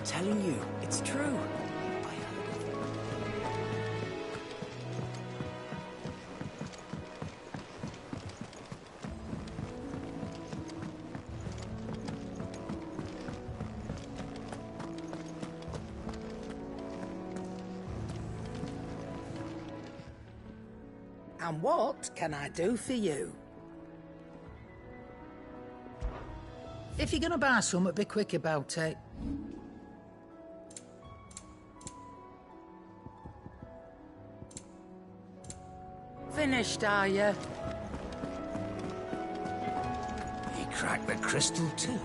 telling you, it's true. And what can I do for you? If you're gonna buy something, be quick about it. Finished, are you? He cracked the crystal too.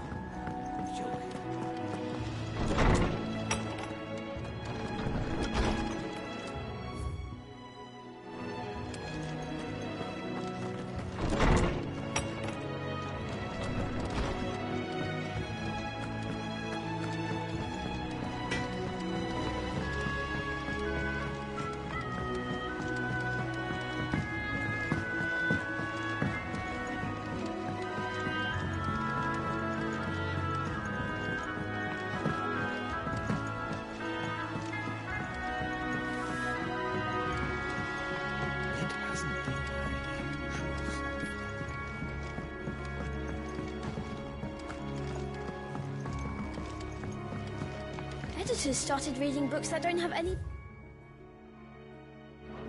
Editors started reading books that don't have any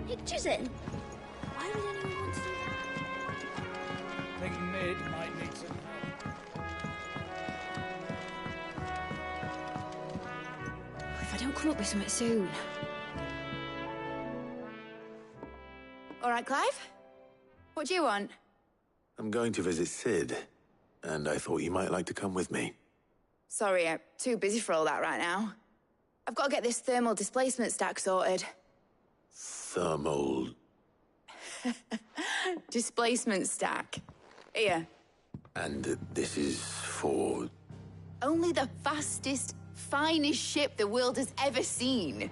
pictures in. Why would anyone want to do that? I think Mid might need some help. If I don't come up with something soon. All right, Clive? What do you want? I'm going to visit Sid, and I thought you might like to come with me. Sorry, I'm too busy for all that right now. I've got to get this thermal displacement stack sorted. Thermal... Displacement stack. Here. And this is for... Only the fastest, finest ship the world has ever seen.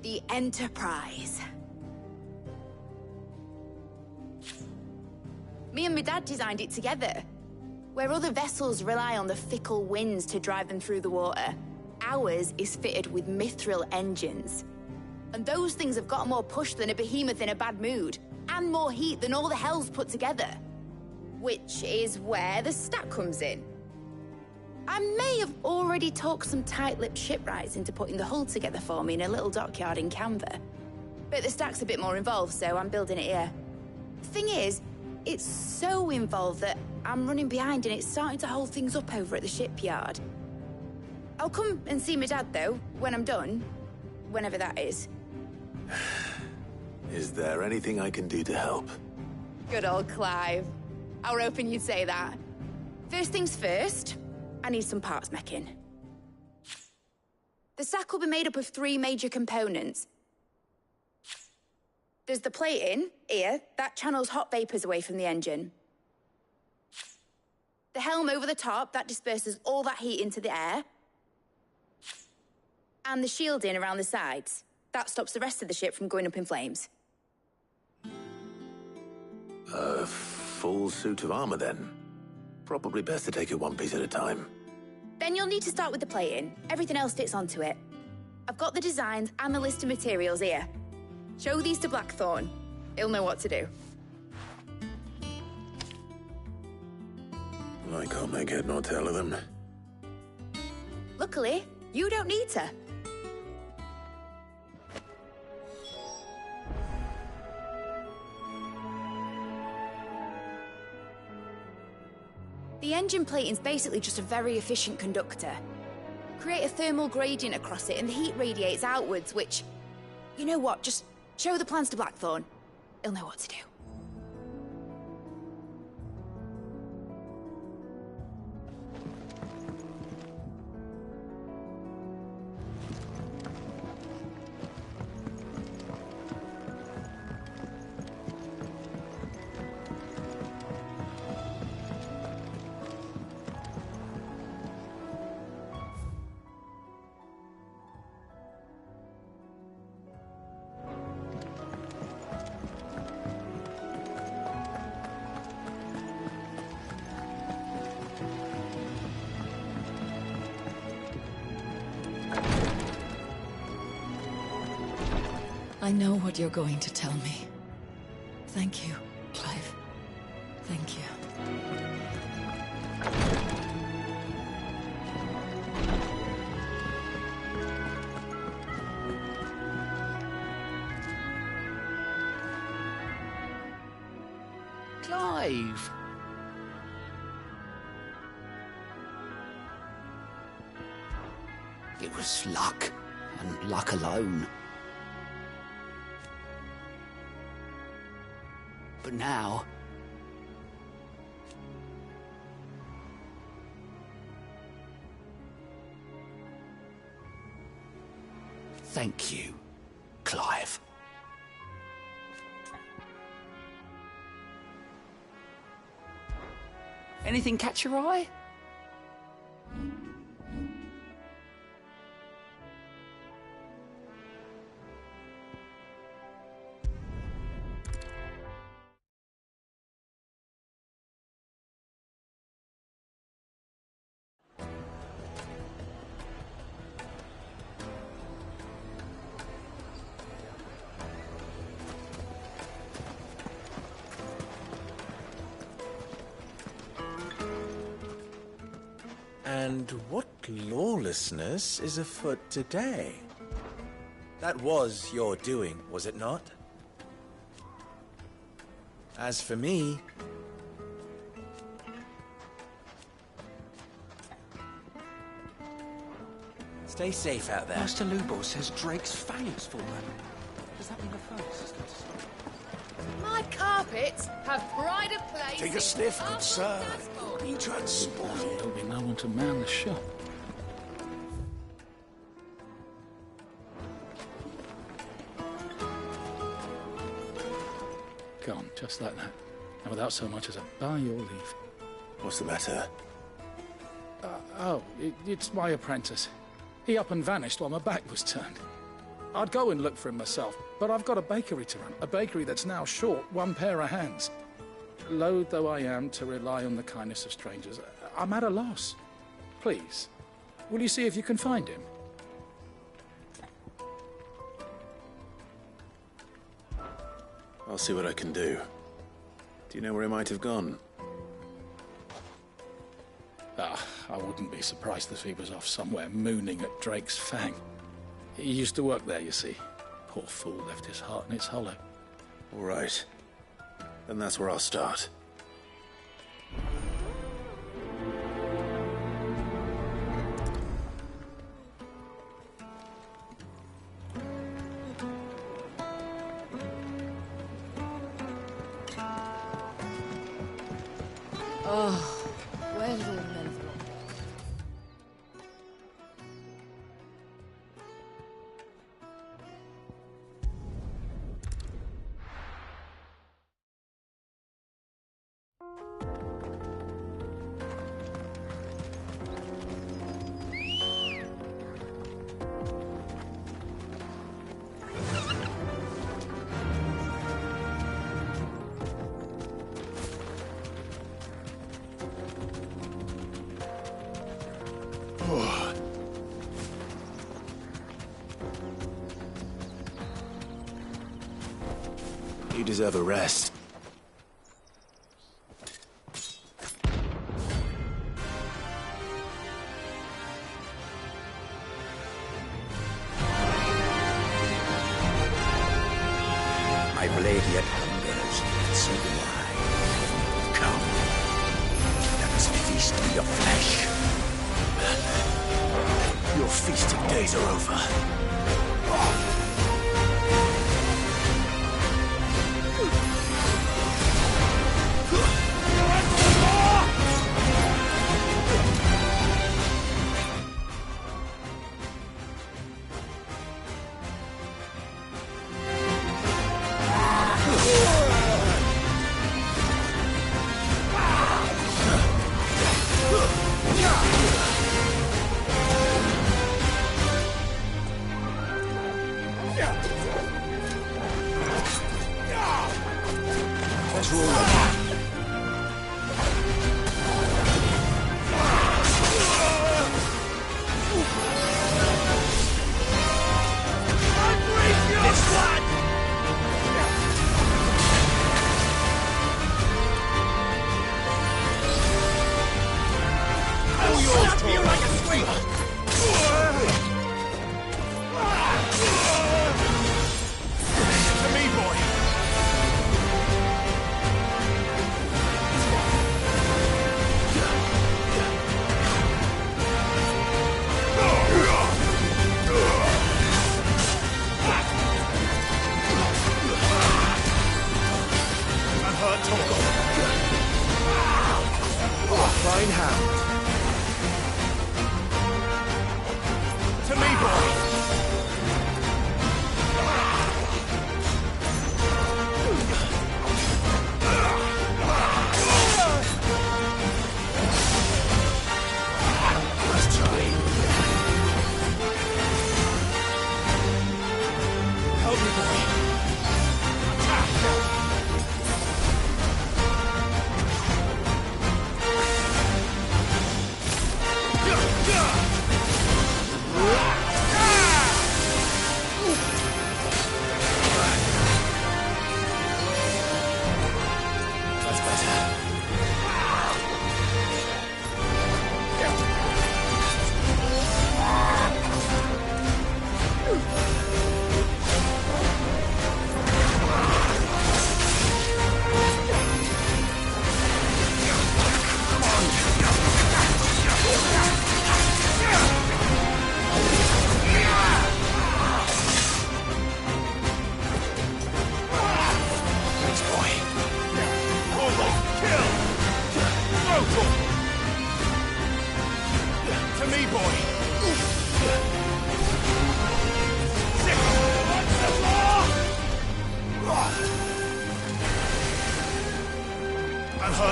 The Enterprise. Me and my dad designed it together. Where other vessels rely on the fickle winds to drive them through the water, ours is fitted with mithril engines. And those things have got more push than a behemoth in a bad mood, and more heat than all the hells put together. Which is where the stack comes in. I may have already talked some tight-lipped shipwrights into putting the hull together for me in a little dockyard in Canva. But the stack's a bit more involved, so I'm building it here. The thing is, it's so involved that I'm running behind and it's starting to hold things up over at the shipyard. I'll come and see my dad, though, when I'm done. Whenever that is. Is there anything I can do to help? Good old Clive. I were hoping you'd say that. First things first, I need some parts meching. The sack will be made up of 3 major components. There's the plating, here, that channels hot vapors away from the engine. The helm over the top, that disperses all that heat into the air. And the shielding around the sides. That stops the rest of the ship from going up in flames. A full suit of armor, then? Probably best to take it one piece at a time. Then you'll need to start with the plating. Everything else fits onto it. I've got the designs and the list of materials here. Show these to Blackthorn. He'll know what to do. I can't make head nor tail of them. Luckily, you don't need to. The engine plating's basically just a very efficient conductor. Create a thermal gradient across it and the heat radiates outwards, which... You know what, just show the plans to Blackthorn. He'll know what to do. I know what you're going to tell me. Thank you, Clive. Thank you. Clive! It was luck, and luck alone. But now... Thank you, Clive. Anything catch your eye? And what lawlessness is afoot today? That was your doing, was it not? As for me... Stay safe out there. Master Lubo says Drake's Fang's fallen. Does that mean the first is going to stop? My carpets have pride of place. Take a sniff, good sir. You'll be transported. There'll be no one to man the shop. Gone, just like that. And without so much as a by your leave. What's the matter? It's my apprentice. He up and vanished while my back was turned. I'd go and look for him myself, but I've got a bakery to run. A bakery that's now short one pair of hands. Loath though I am to rely on the kindness of strangers, I'm at a loss. Please, will you see if you can find him? I'll see what I can do. Do you know where he might have gone? I wouldn't be surprised if he was off somewhere mooning at Drake's Fang. He used to work there, you see. Poor fool left his heart in its hollow. All right. Then that's where I'll start. Oh, where's all the men? You deserve a rest. My Palladian hungers, and so do I. Come, let us feast on your flesh. Your feasting days are over. This one!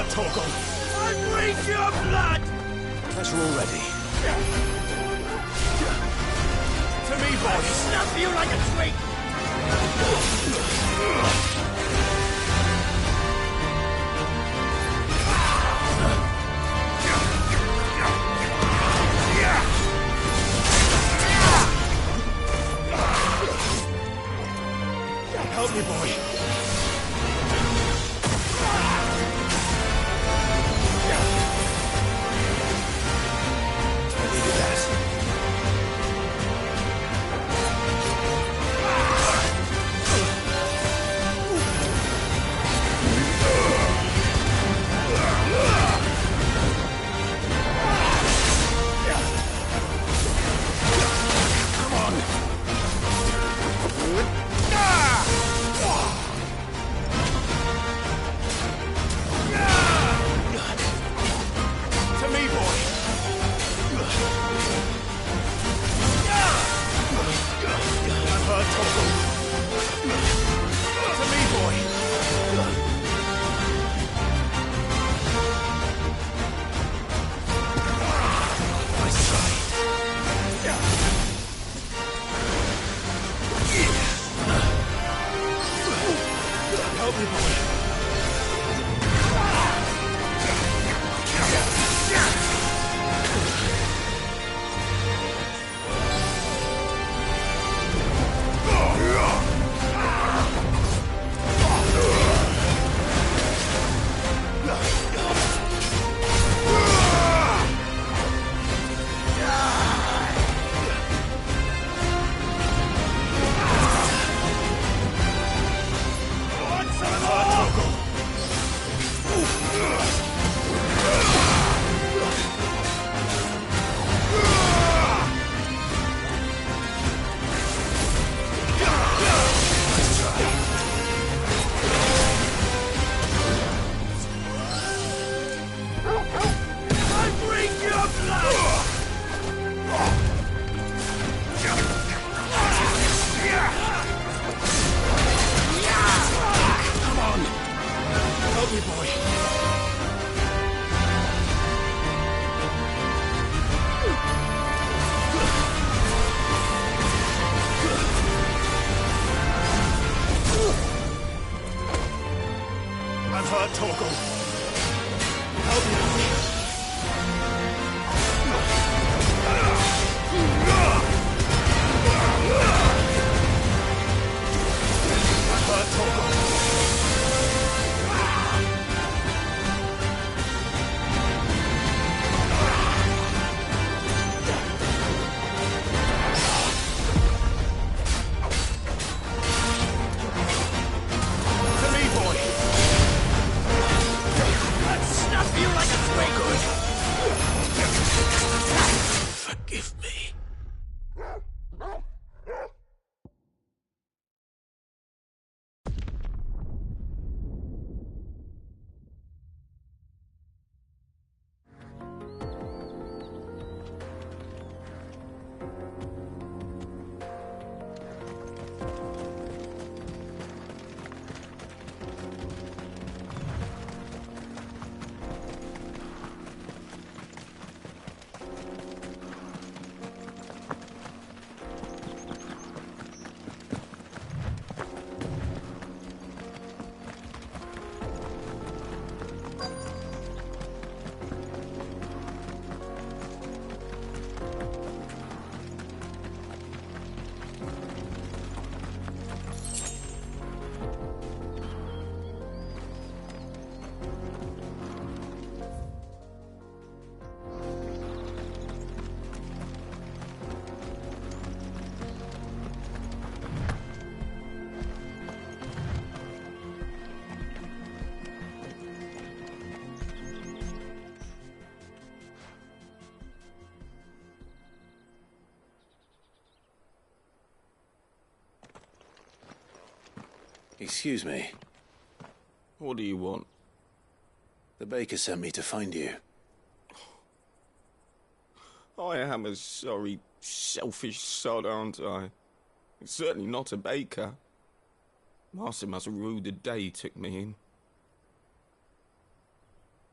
hurt, Torgal. I breathe your blood! Pleasure already. To me, boy. Snap you like a twig! Help me, boy. I needed that. Excuse me. What do you want? The baker sent me to find you. I am a sorry, selfish sod, aren't I? Certainly not a baker. Master must have ruled the day he took me in.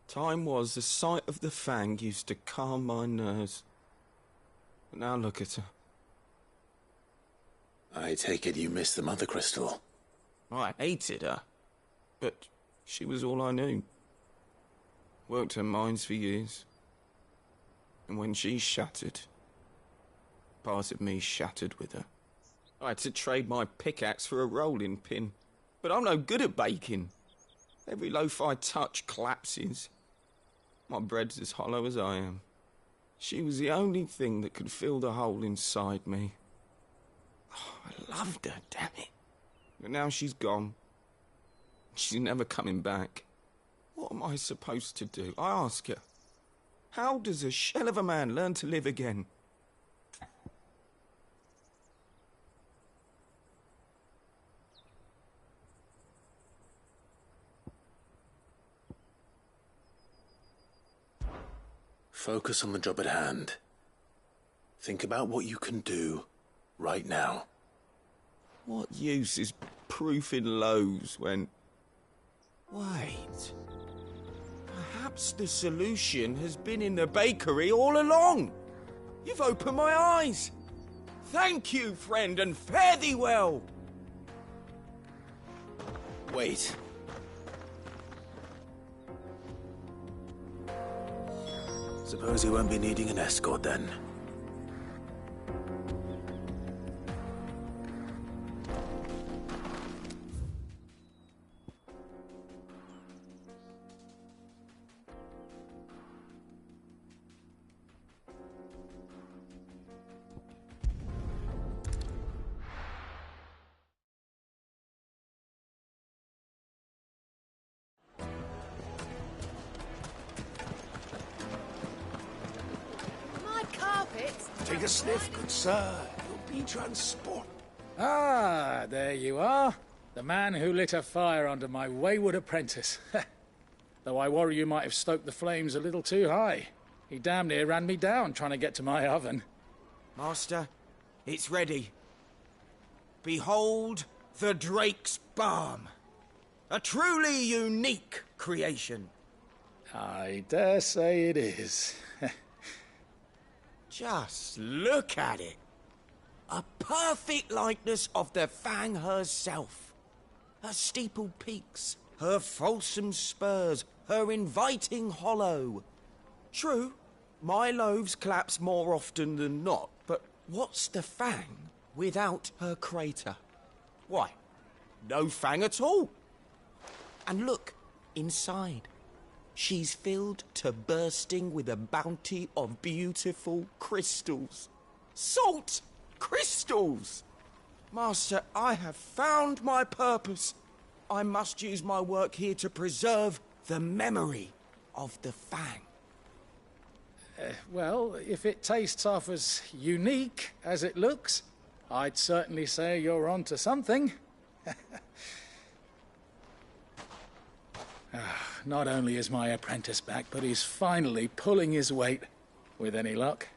Time was the sight of the Fang used to calm my nerves. But now look at her. I take it you missed the Mother Crystal. I hated her. But she was all I knew. Worked her mines for years. And when she shattered, part of me shattered with her. I had to trade my pickaxe for a rolling pin. But I'm no good at baking. Every loaf I touch collapses. My bread's as hollow as I am. She was the only thing that could fill the hole inside me. Oh, I loved her, damn it. But now she's gone. She's never coming back. What am I supposed to do? I ask her. How does a shell of a man learn to live again? Focus on the job at hand. Think about what you can do right now. What use is proofing loaves when... Wait. Perhaps the solution has been in the bakery all along. You've opened my eyes. Thank you, friend, and fare thee well. Wait. Suppose you won't be needing an escort then. Take a sniff, good sir. You'll be transport. Ah, there you are. The man who lit a fire under my wayward apprentice. Though I worry you might have stoked the flames a little too high. He damn near ran me down trying to get to my oven. Master, it's ready. Behold the Drake's Balm. A truly unique creation. I dare say it is. Just look at it. A perfect likeness of the Fang herself. Her steepled peaks, her fulsome spurs, her inviting hollow. True, my loaves collapse more often than not, but what's the Fang without her crater? Why, no Fang at all. And look, inside. She's filled to bursting with a bounty of beautiful crystals. Salt crystals! Master, I have found my purpose. I must use my work here to preserve the memory of the Fang. Well, if it tastes half as unique as it looks, I'd certainly say you're onto something. Not only is my apprentice back, but he's finally pulling his weight. With any luck,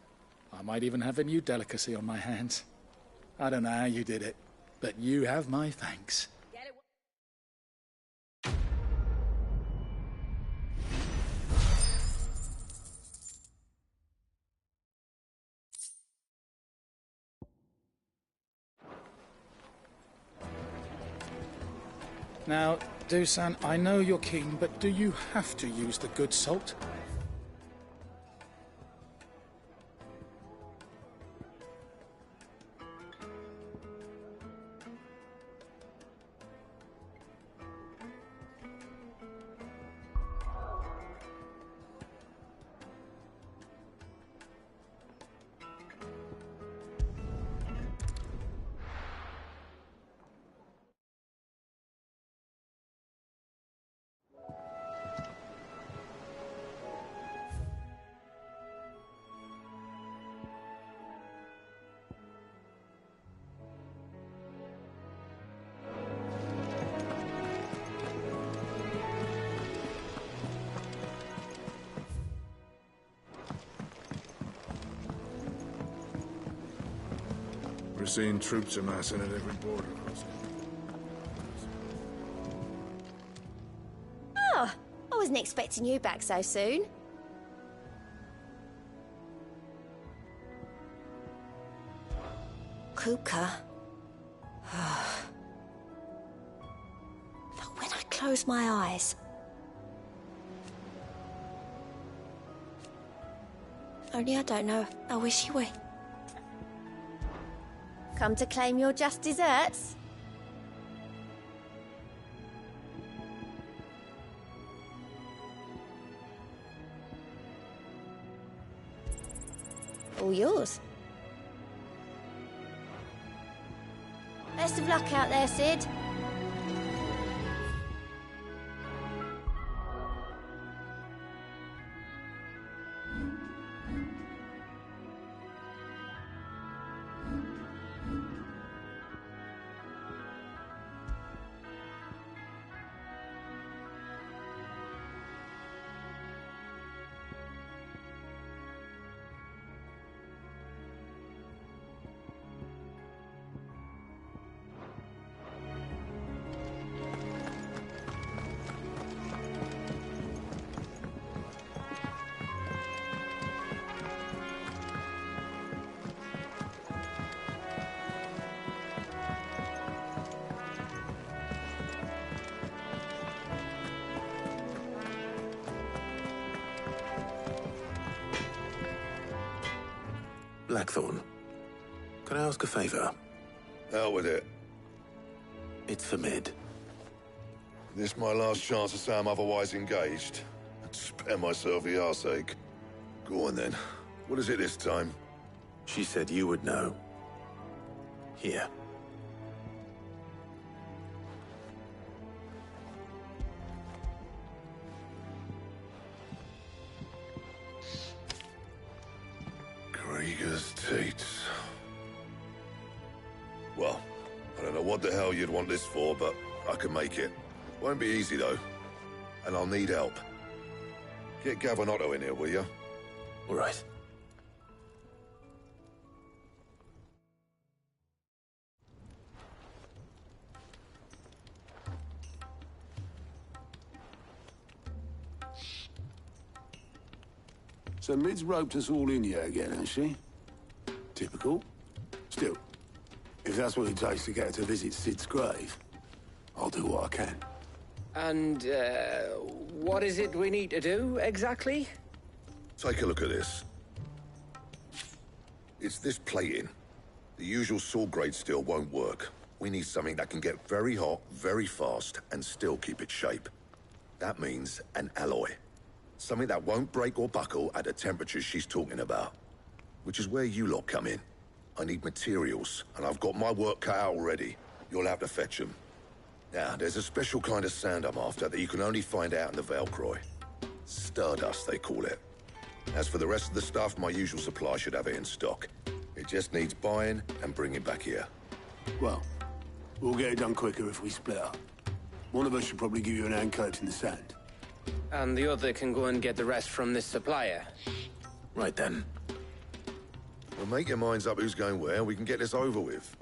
I might even have a new delicacy on my hands. I don't know how you did it, but you have my thanks. Now, Dusan, I know you're keen, but do you have to use the good salt? We're seeing troops amassing at every border crossing. Oh, wasn't expecting you back so soon. Kuka. But when I close my eyes... Only I don't know how wishy we. Come to claim your just desserts? All yours. Best of luck out there, Sid. Blackthorn, can I ask a favor? Out with it. It's for Mid. This my last chance to say I'm otherwise engaged. I'd spare myself the arseache. Go on then. What is it this time? She said you would know. Here. Krieger's Teats. Well, I don't know what the hell you'd want this for, but I can make it. Won't be easy, though. And I'll need help. Get Gavinotto in here, will you? All right. So Mid's roped us all in here again, hasn't she? Typical. Still, if that's what it takes to get her to visit Sid's grave, I'll do what I can. And, what is it we need to do, exactly? Take a look at this. It's this plating. The usual saw grade steel won't work. We need something that can get very hot, very fast, and still keep its shape. That means an alloy. Something that won't break or buckle at the temperatures she's talking about. Which is where you lot come in. I need materials, and I've got my work cut out already. You'll have to fetch them. Now, there's a special kind of sand I'm after that you can only find out in the Valcroy. Stardust, they call it. As for the rest of the stuff, my usual supply should have it in stock. It just needs buying and bringing back here. Well, we'll get it done quicker if we split up. One of us should probably give you an hand collecting the sand. And the other can go and get the rest from this supplier. Right then. Well, make your minds up who's going where, and we can get this over with.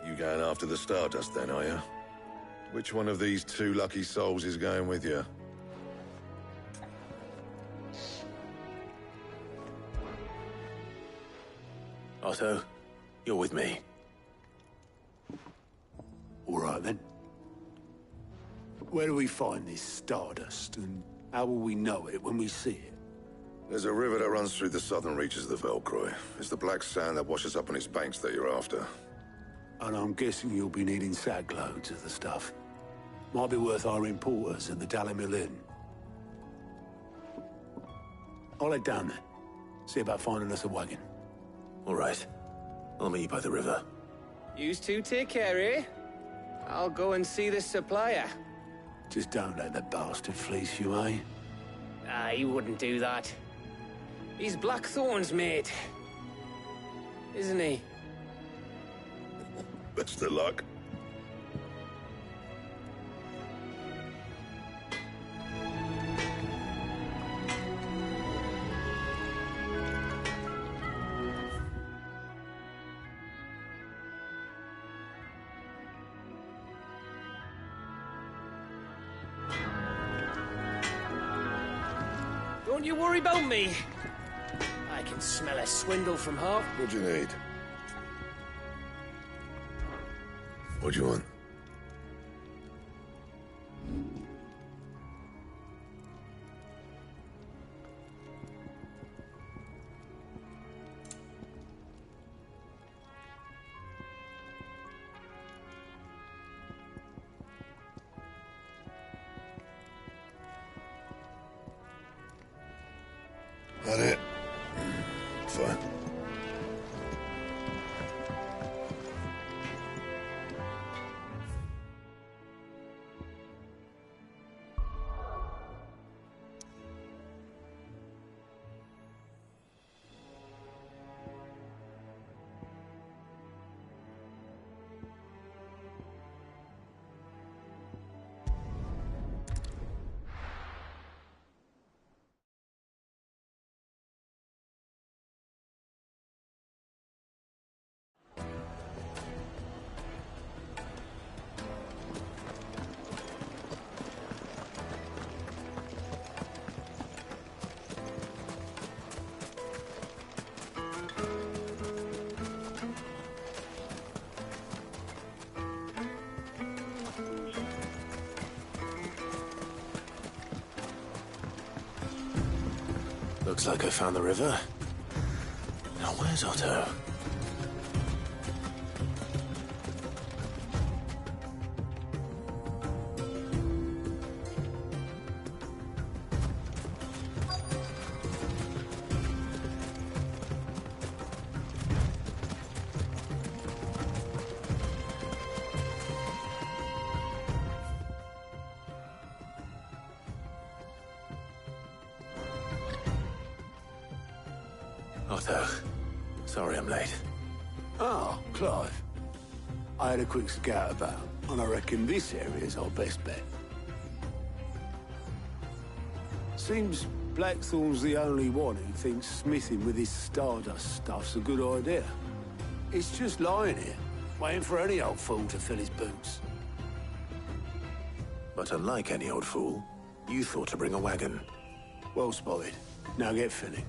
You going after the Stardust then, are you? Which one of these two lucky souls is going with you? Otto, you're with me. All right, then. Where do we find this Stardust, and how will we know it when we see it? There's a river that runs through the southern reaches of the Valcroy. It's the black sand that washes up on its banks that you're after. And I'm guessing you'll be needing sack loads of the stuff. Might be worth hiring porters at the Dalimil Inn. I'll head down there. See about finding us a wagon. All right. I'll meet you by the river. Yous two take care, eh? I'll go and see this supplier. Just don't let the bastard fleece you, eh? He wouldn't do that. He's Blackthorn's mate. Isn't he? Best of luck. Don't you worry about me. I can smell a swindle from half. What do you need? What do you want? That it? Fine. Looks like I found the river. Now where's Otto? Otto, sorry I'm late. Oh, Clive. I had a quick scout about, and I reckon this area's our best bet. Seems Blackthorn's the only one who thinks smithing with his Stardust stuff's a good idea. It's just lying here, waiting for any old fool to fill his boots. But unlike any old fool, you thought to bring a wagon. Well spotted. Now get filling.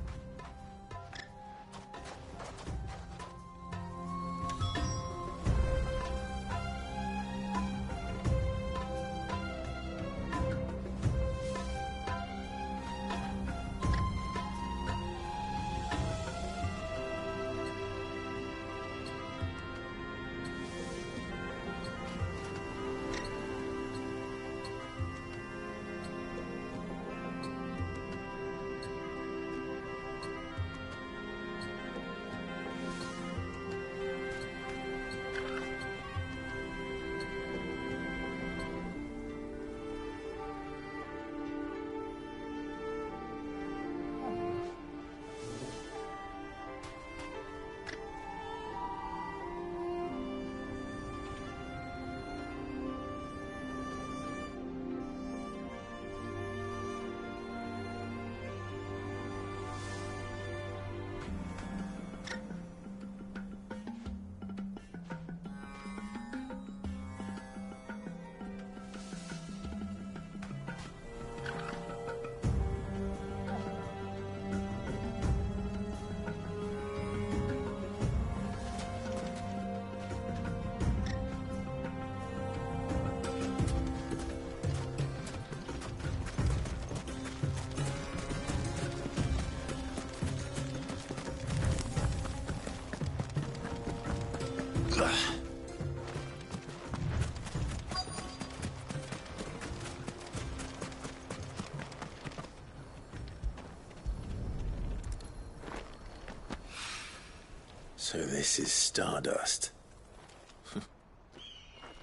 So this is Stardust.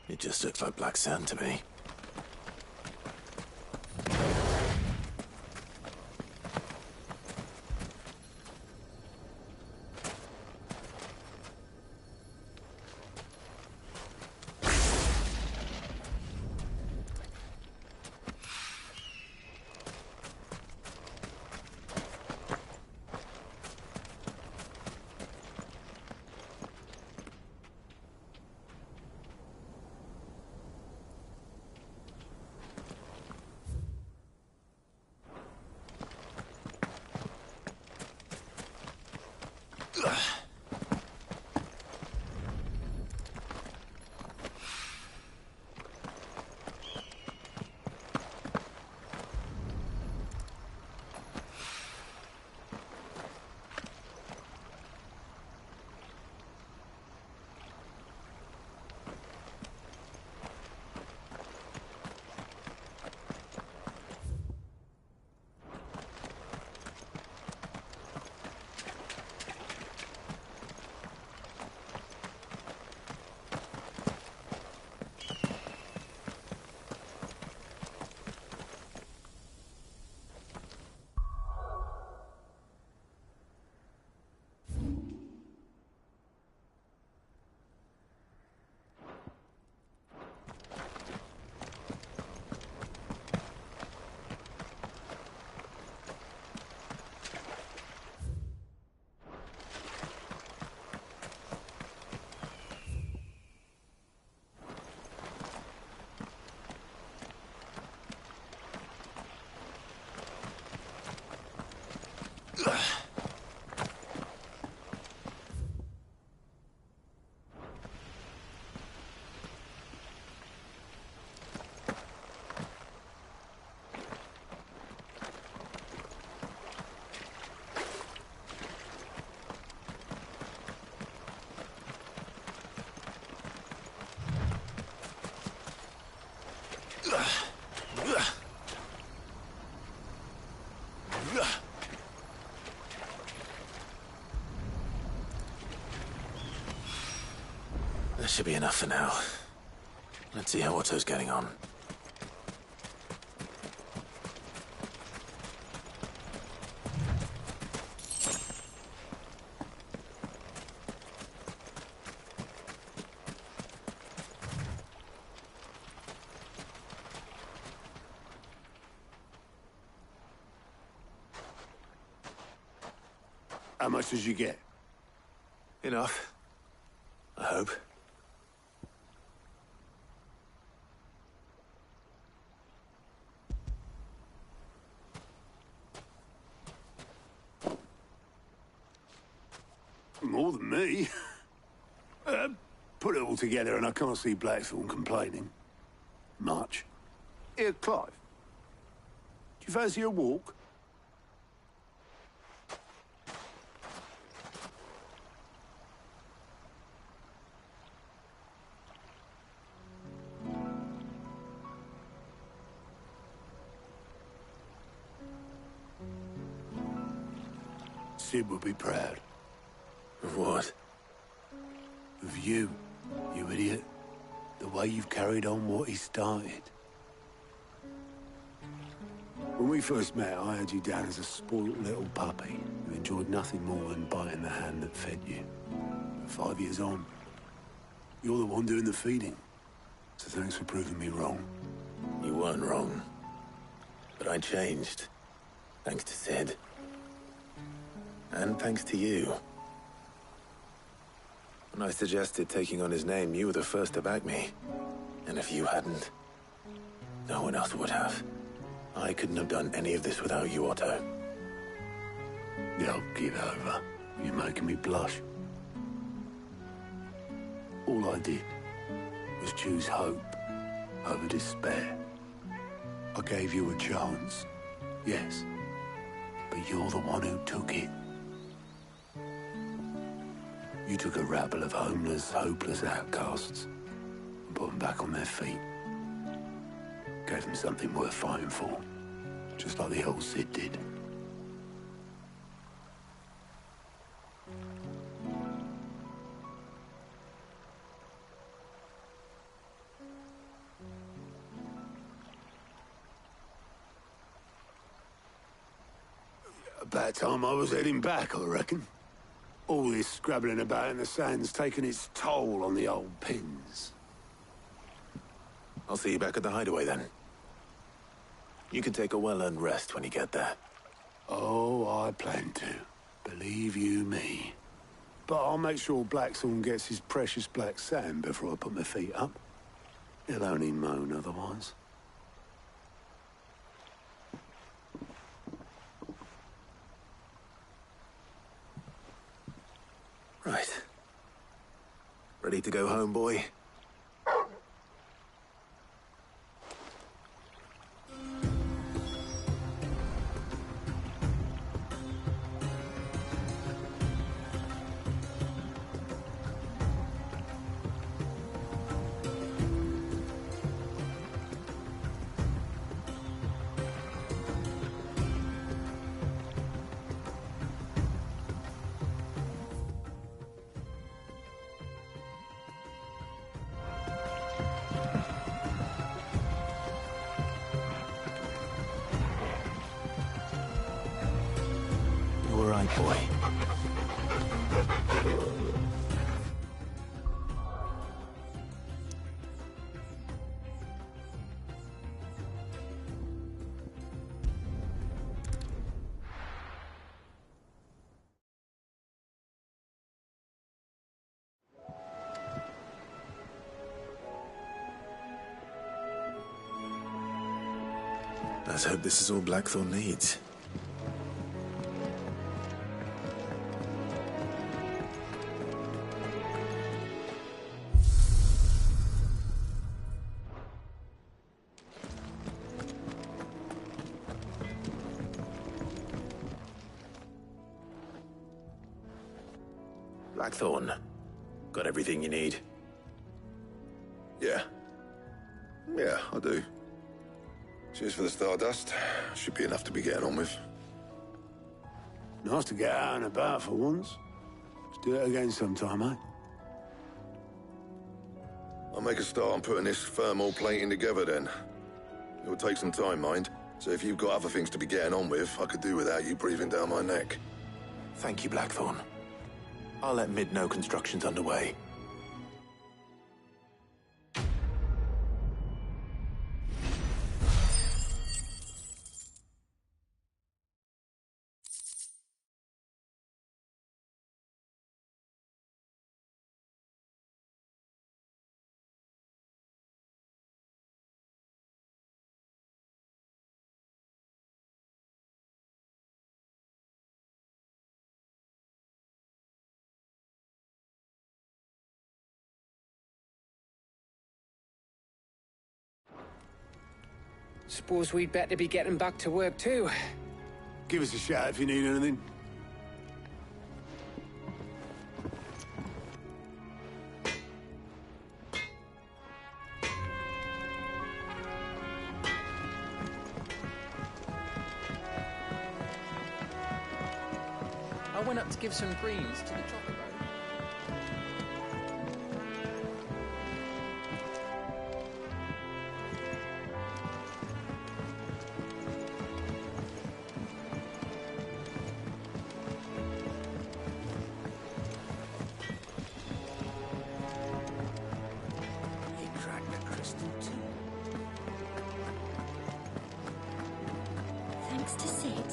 It just looks like black sand to me. That should be enough for now. Let's see how Otto's getting on. How much did you get? Enough. I hope. More than me. Put it all together and I can't see Blackthorne complaining. Much. Here, Clive. Do you fancy a walk? Sid would be proud. Of what? Of you, you idiot. The way you've carried on what he started. When we first met, I had you down as a spoilt little puppy who enjoyed nothing more than biting the hand that fed you. But 5 years on, you're the one doing the feeding. So thanks for proving me wrong. You weren't wrong. But I changed. Thanks to Sid. And thanks to you. When I suggested taking on his name, you were the first to back me. And if you hadn't, no one else would have. I couldn't have done any of this without you, Otto. Don't give over. You're making me blush. All I did was choose hope over despair. I gave you a chance, yes, but you're the one who took it. You took a rabble of homeless, hopeless outcasts and put them back on their feet. Gave them something worth fighting for, just like the old Sid did. About time I was heading back, I reckon. All this scrabbling about in the sand's taken its toll on the old pins. I'll see you back at the hideaway then. You can take a well-earned rest when you get there. Oh, I plan to. Believe you me. But I'll make sure Blackthorne gets his precious black sand before I put my feet up. He'll only moan otherwise. Right. Ready to go home, boy? All right, boy. Let's hope this is all Blackthorne needs. Blackthorn, got everything you need? Yeah. Yeah, I do. Cheers for the Stardust. Should be enough to be getting on with. Nice to get out and about for once. Let's do it again sometime, eh? I'll make a start on putting this thermal plating together then. It will take some time, mind. So if you've got other things to be getting on with, I could do without you breathing down my neck. Thank you, Blackthorn. I'll let Mid know construction's underway. Suppose we'd better be getting back to work too. Give us a shout if you need anything. I went up to give some greens to the chocolate road. Thanks to Sid.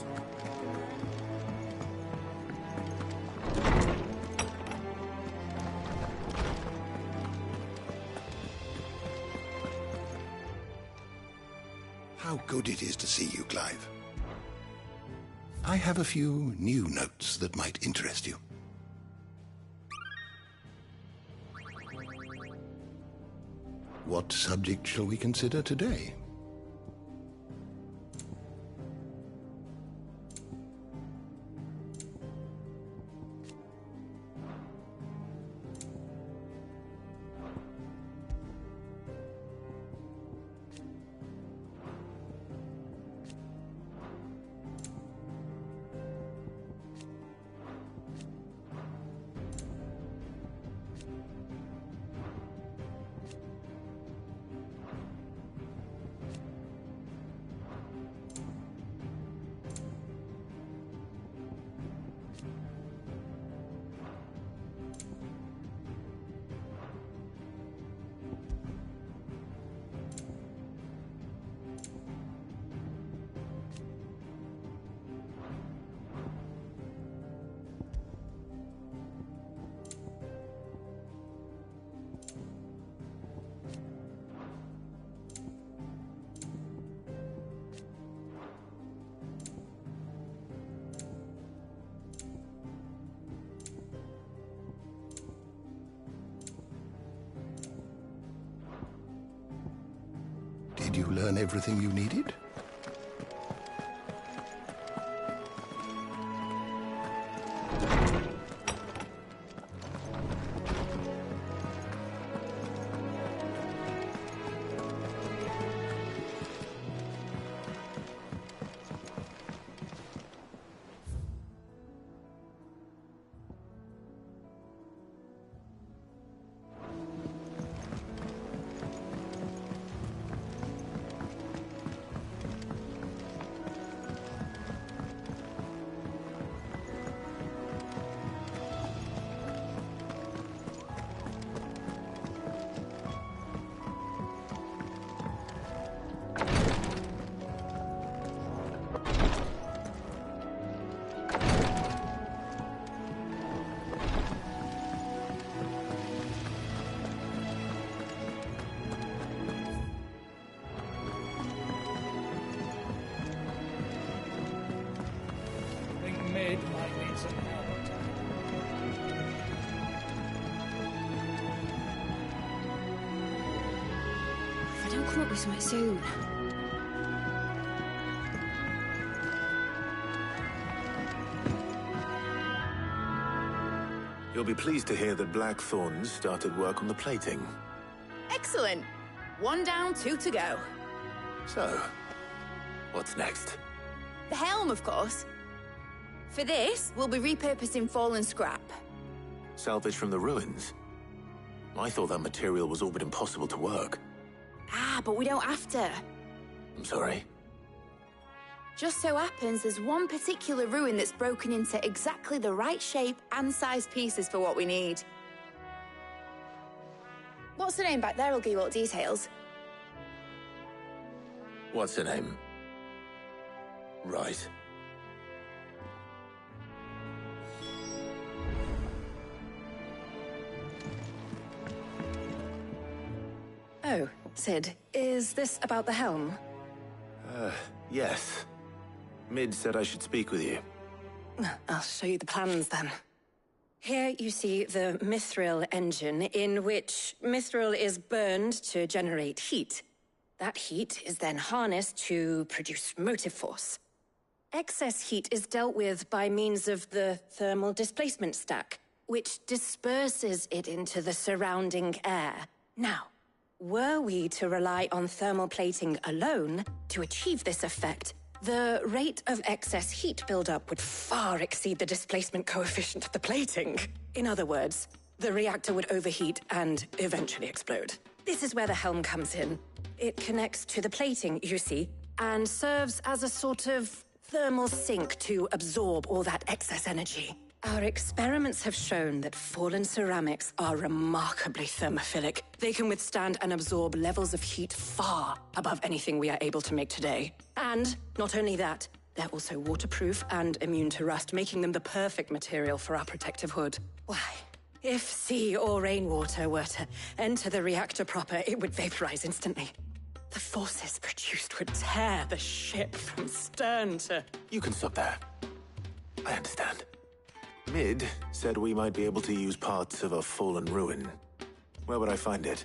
How good it is to see you, Clive. I have a few new notes that might interest you. What subject shall we consider today? Did you learn everything you needed? Mid might need some help. If I don't come up with something soon. You'll be pleased to hear that Blackthorn started work on the plating. Excellent. 1 down, 2 to go. So, what's next? The helm, of course. For this, we'll be repurposing fallen scrap. Salvage from the ruins? I thought that material was all but impossible to work. Ah, but we don't have to. I'm sorry. Just so happens there's one particular ruin that's broken into exactly the right shape and size pieces for what we need. What's the name back there? I'll give you all details. What's her name? Right. Oh, Cid, is this about the helm? Yes. Mid said I should speak with you. I'll show you the plans then. Here you see the Mithril engine, in which Mithril is burned to generate heat. That heat is then harnessed to produce motive force. Excess heat is dealt with by means of the thermal displacement stack, which disperses it into the surrounding air. Now, were we to rely on thermal plating alone to achieve this effect, the rate of excess heat buildup would far exceed the displacement coefficient of the plating. In other words, the reactor would overheat and eventually explode. This is where the helm comes in. It connects to the plating, you see, and serves as a sort of thermal sink to absorb all that excess energy. Our experiments have shown that fallen ceramics are remarkably thermophilic. They can withstand and absorb levels of heat far above anything we are able to make today. And not only that, they're also waterproof and immune to rust, making them the perfect material for our protective hood. Why, if sea or rainwater were to enter the reactor proper, it would vaporize instantly. The forces produced would tear the ship from stern to... You can stop there. I understand. Mid said we might be able to use parts of a fallen ruin. Where would I find it?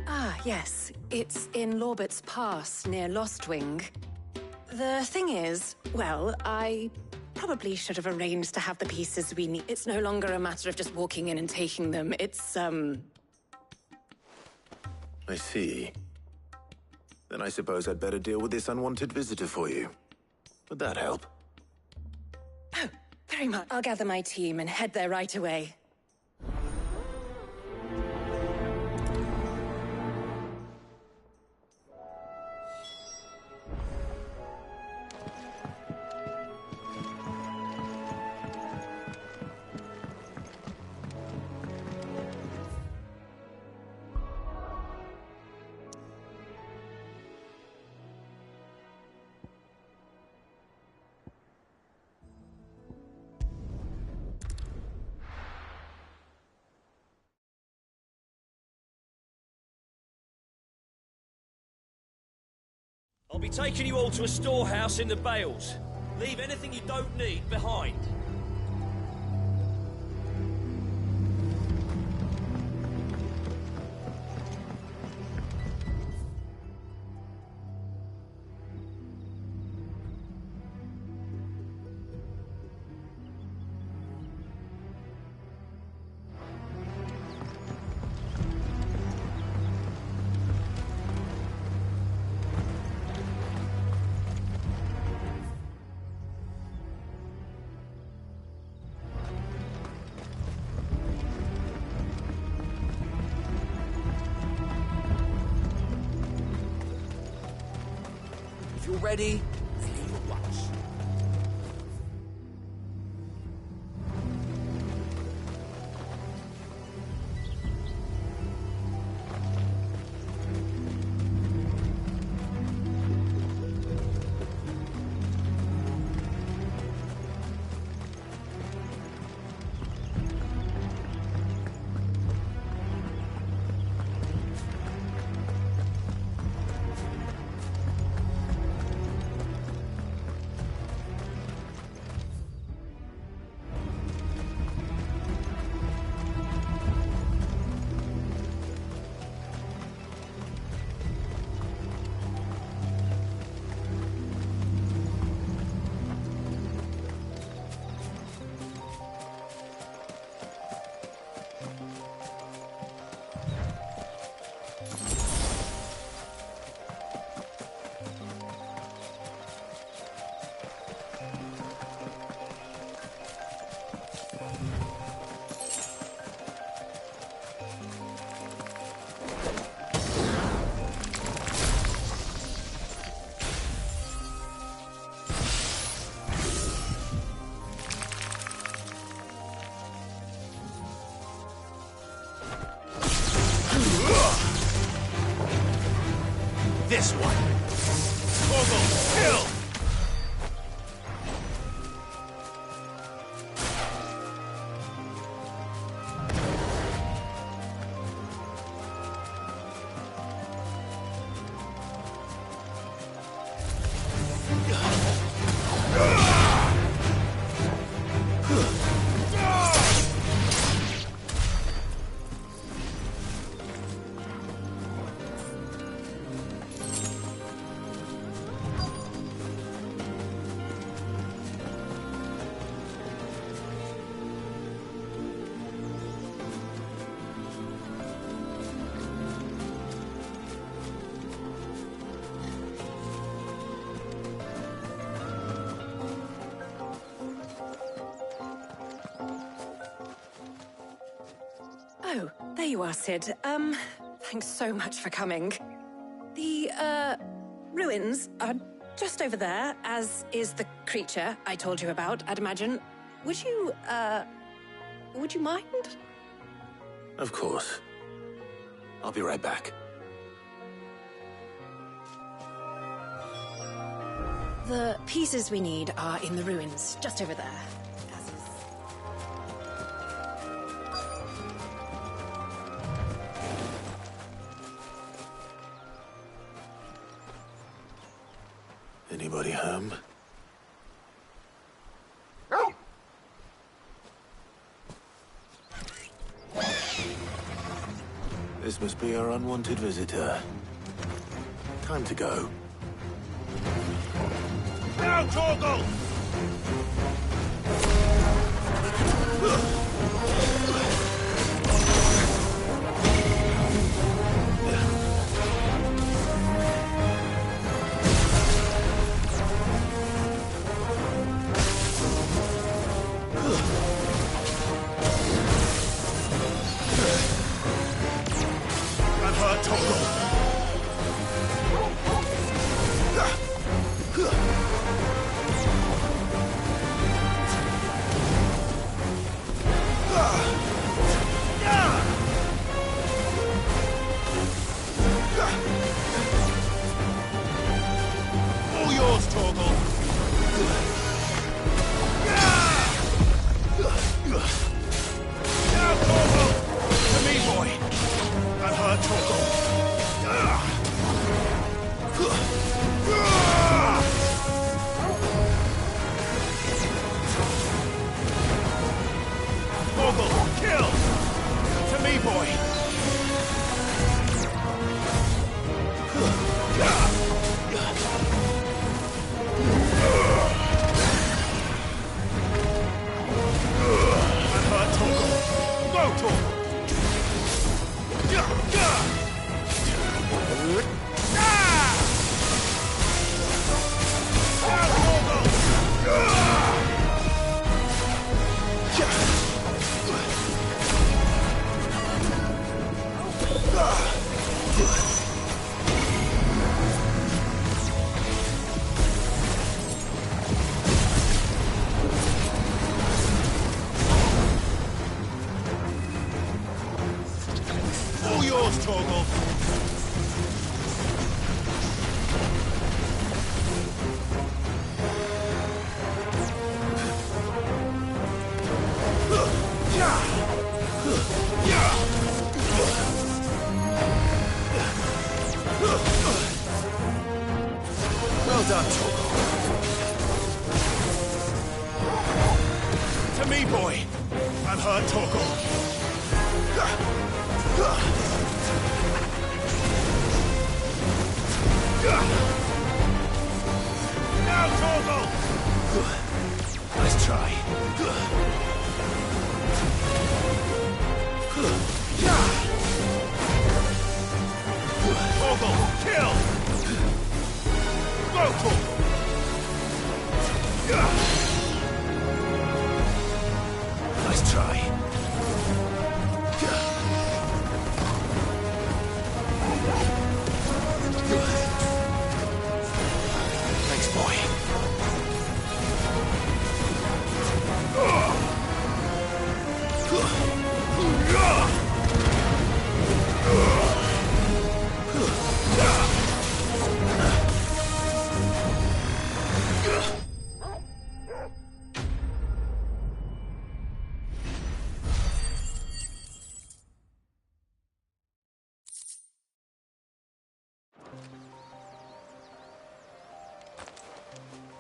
Ah, yes. It's in Lorbert's Pass, near Lostwing. The thing is, well, I probably should have arranged to have the pieces we need. It's no longer a matter of just walking in and taking them. It's, I see. Then I suppose I'd better deal with this unwanted visitor for you. Would that help? Oh, very much. I'll gather my team and head there right away. I'll be taking you all to a storehouse in the Bales. Leave anything you don't need behind. If you're ready, leave at once. There you are, Sid. Thanks so much for coming. The, ruins are just over there, as is the creature I told you about, I'd imagine. Would you mind? Of course. I'll be right back. The pieces we need are in the ruins, just over there. Anybody home? This must be our unwanted visitor. Time to go. Now, Torgal! I'm hurt, Torgal. All yours, Torgal! Now, Torgal! To me, boy! I'm hurt, Torgal. Torgal, kill! To me, boy! I'm hurt, Torgal. Go, Torgal! All yours, Torgal. Well done, Torgal. To me, boy. I'm hurt, Torgal. Now, Torgal! Nice try. Torgal, kill! Go, Torgal! Nice try. Thanks, boy.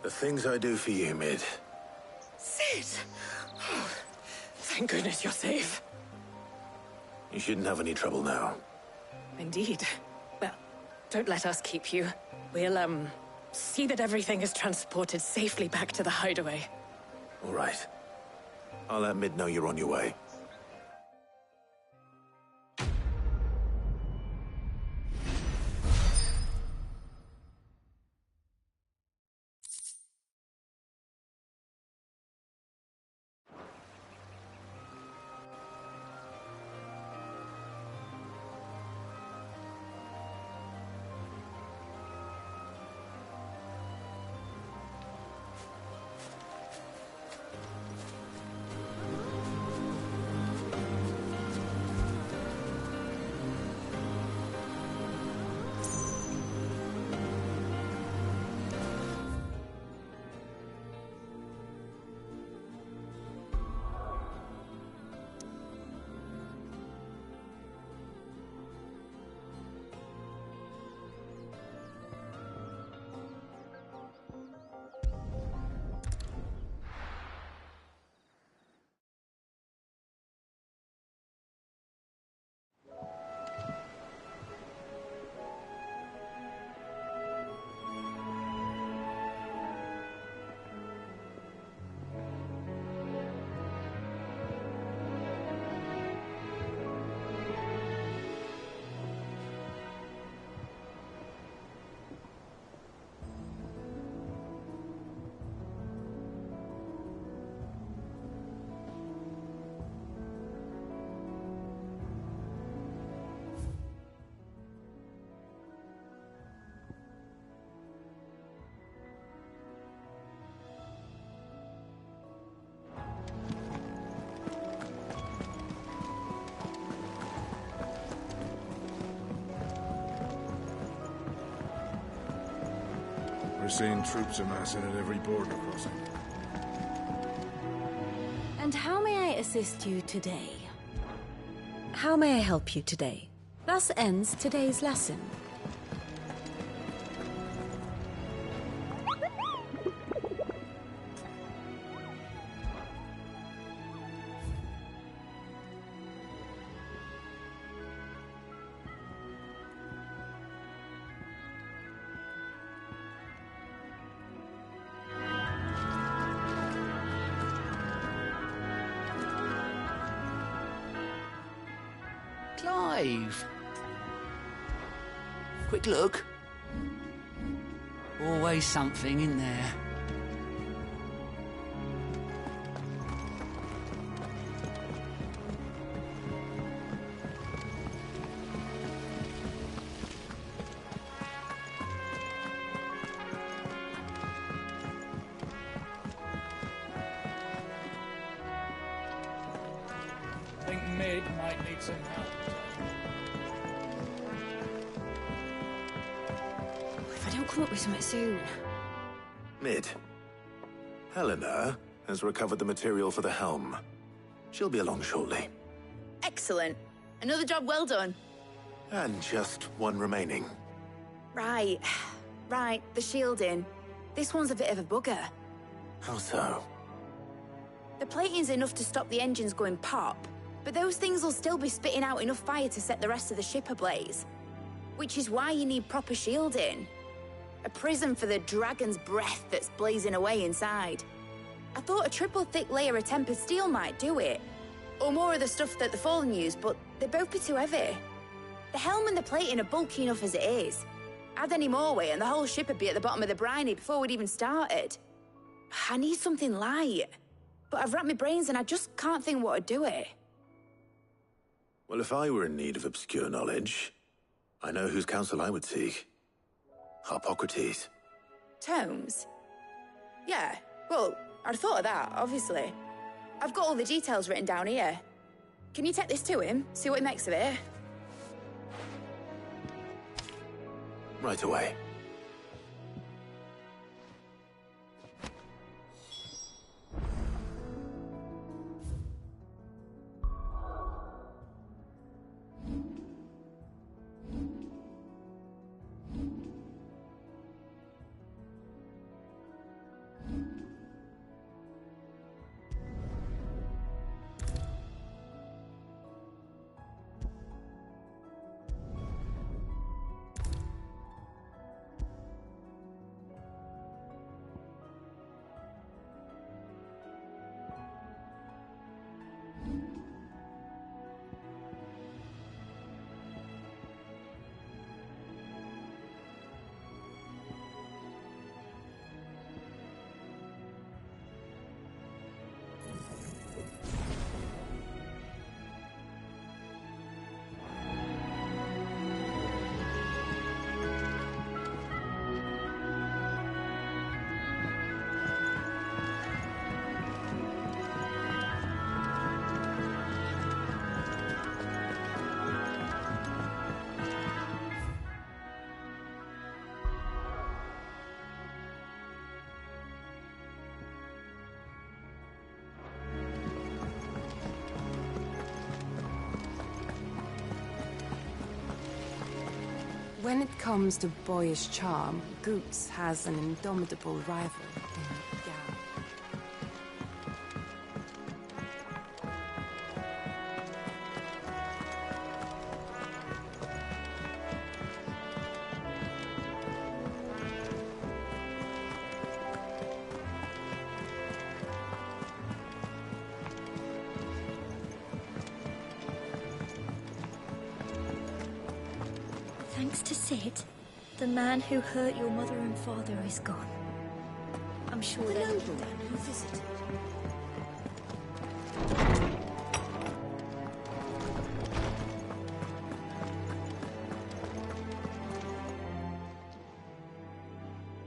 The things I do for you, Mid. Sid! Oh, thank goodness you're safe. You shouldn't have any trouble now. Indeed. Well, don't let us keep you. We'll, see that everything is transported safely back to the hideaway. All right. I'll let Mid know you're on your way. seen troops amassing at every border crossing. And how may I assist you today? How may I help you today? Thus ends today's lesson. Clive! Quick look. Always something in there. I think Mid might need some help. If I don't come up with something soon. Mid. Helena has recovered the material for the helm. She'll be along shortly. Excellent. Another job well done. And just one remaining. Right. Right, the shielding. This one's a bit of a bugger. How so? The plating's enough to stop the engines going pop, but those things will still be spitting out enough fire to set the rest of the ship ablaze. Which is why you need proper shielding. A prison for the dragon's breath that's blazing away inside. I thought a triple thick layer of tempered steel might do it. Or more of the stuff that the Fallen use, but they'd both be too heavy. The helm and the plating are bulky enough as it is. Add any more weight and the whole ship would be at the bottom of the briny before we'd even started. I need something light. But I've racked my brains and I just can't think what would do it. Well, if I were in need of obscure knowledge, I know whose counsel I would seek. Harpocrates. Tomes? Yeah, well, I'd thought of that, obviously. I've got all the details written down here. Can you take this to him, see what he makes of it? Right away. When it comes to boyish charm, Goose has an indomitable rival in Gao. Thanks to Sid, the man who hurt your mother and father is gone. I'm sure The that nobleman who visited.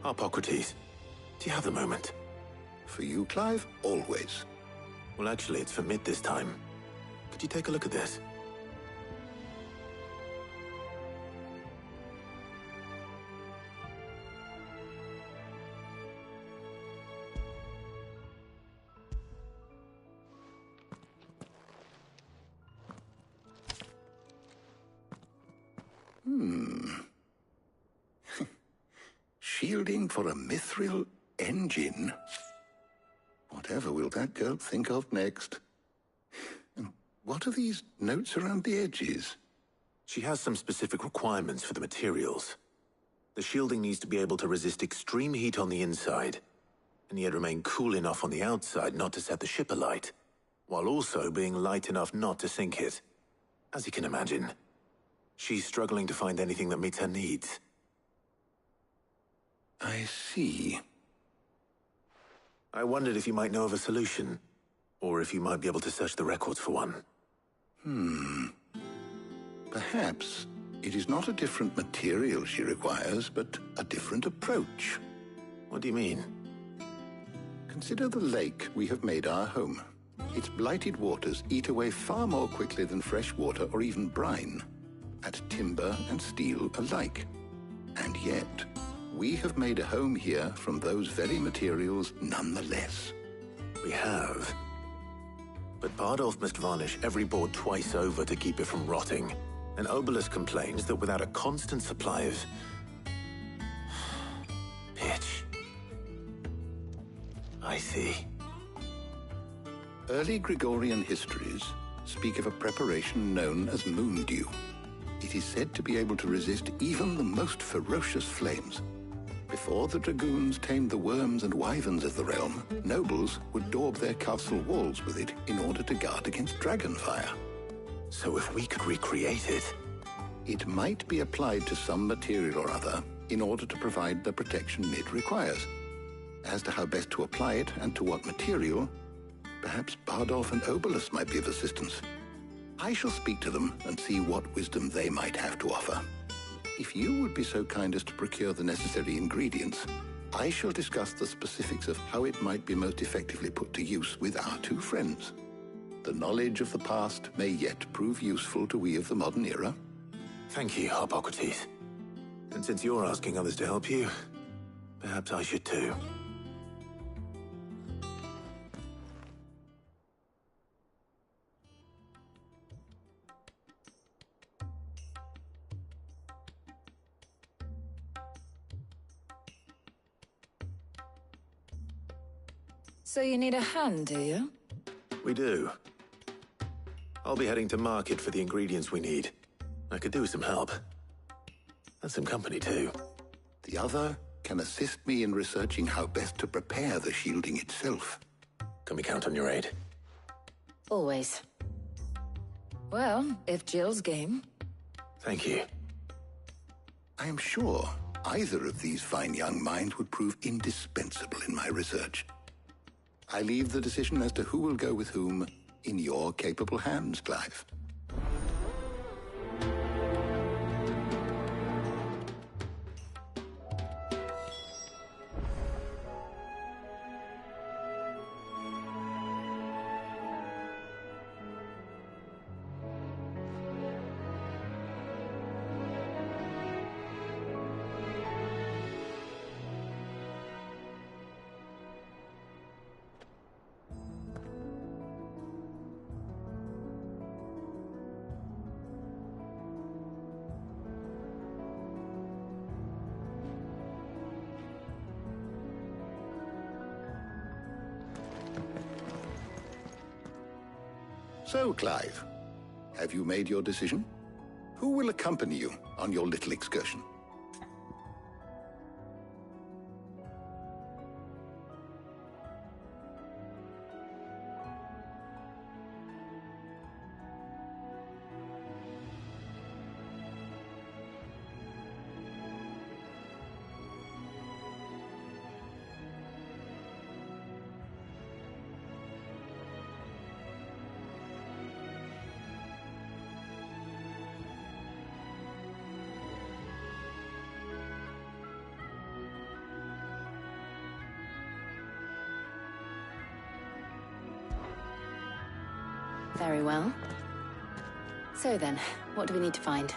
Harpocrates, do you have the moment? For you, Clive? Always. Well, actually, it's for Mid this time. Could you take a look at this? Shielding for a mithril engine? Whatever will that girl think of next? And what are these notes around the edges? She has some specific requirements for the materials. The shielding needs to be able to resist extreme heat on the inside, and yet remain cool enough on the outside not to set the ship alight, while also being light enough not to sink it. As you can imagine, she's struggling to find anything that meets her needs. I see. I wondered if you might know of a solution, or if you might be able to search the records for one. Perhaps it is not a different material she requires, but a different approach. What do you mean? Consider the lake we have made our home. Its blighted waters eat away far more quickly than fresh water or even brine, at timber and steel alike. And yet, we have made a home here from those very materials nonetheless. We have. But Bardolph must varnish every board twice over to keep it from rotting. And Obelus complains that without a constant supply of pitch. I see. Early Gregorian histories speak of a preparation known as moon dew. It is said to be able to resist even the most ferocious flames. Before the dragoons tamed the worms and wyverns of the realm, nobles would daub their castle walls with it in order to guard against dragonfire. So if we could recreate it... It might be applied to some material or other in order to provide the protection it requires. As to how best to apply it and to what material, perhaps Bardolph and Obelus might be of assistance. I shall speak to them and see what wisdom they might have to offer. If you would be so kind as to procure the necessary ingredients, I shall discuss the specifics of how it might be most effectively put to use with our two friends. The knowledge of the past may yet prove useful to we of the modern era. Thank you, Harpocrates. And since you're asking others to help you, perhaps I should too. So you need a hand, do you? We do. I'll be heading to market for the ingredients we need. I could do with some help. And some company, too. The other can assist me in researching how best to prepare the shielding itself. Can we count on your aid? Always. Well, if Jill's game. Thank you. I am sure either of these fine young minds would prove indispensable in my research. I leave the decision as to who will go with whom in your capable hands, Clive. So, Clive, have you made your decision? Who will accompany you on your little excursion? Very well. So then, what do we need to find?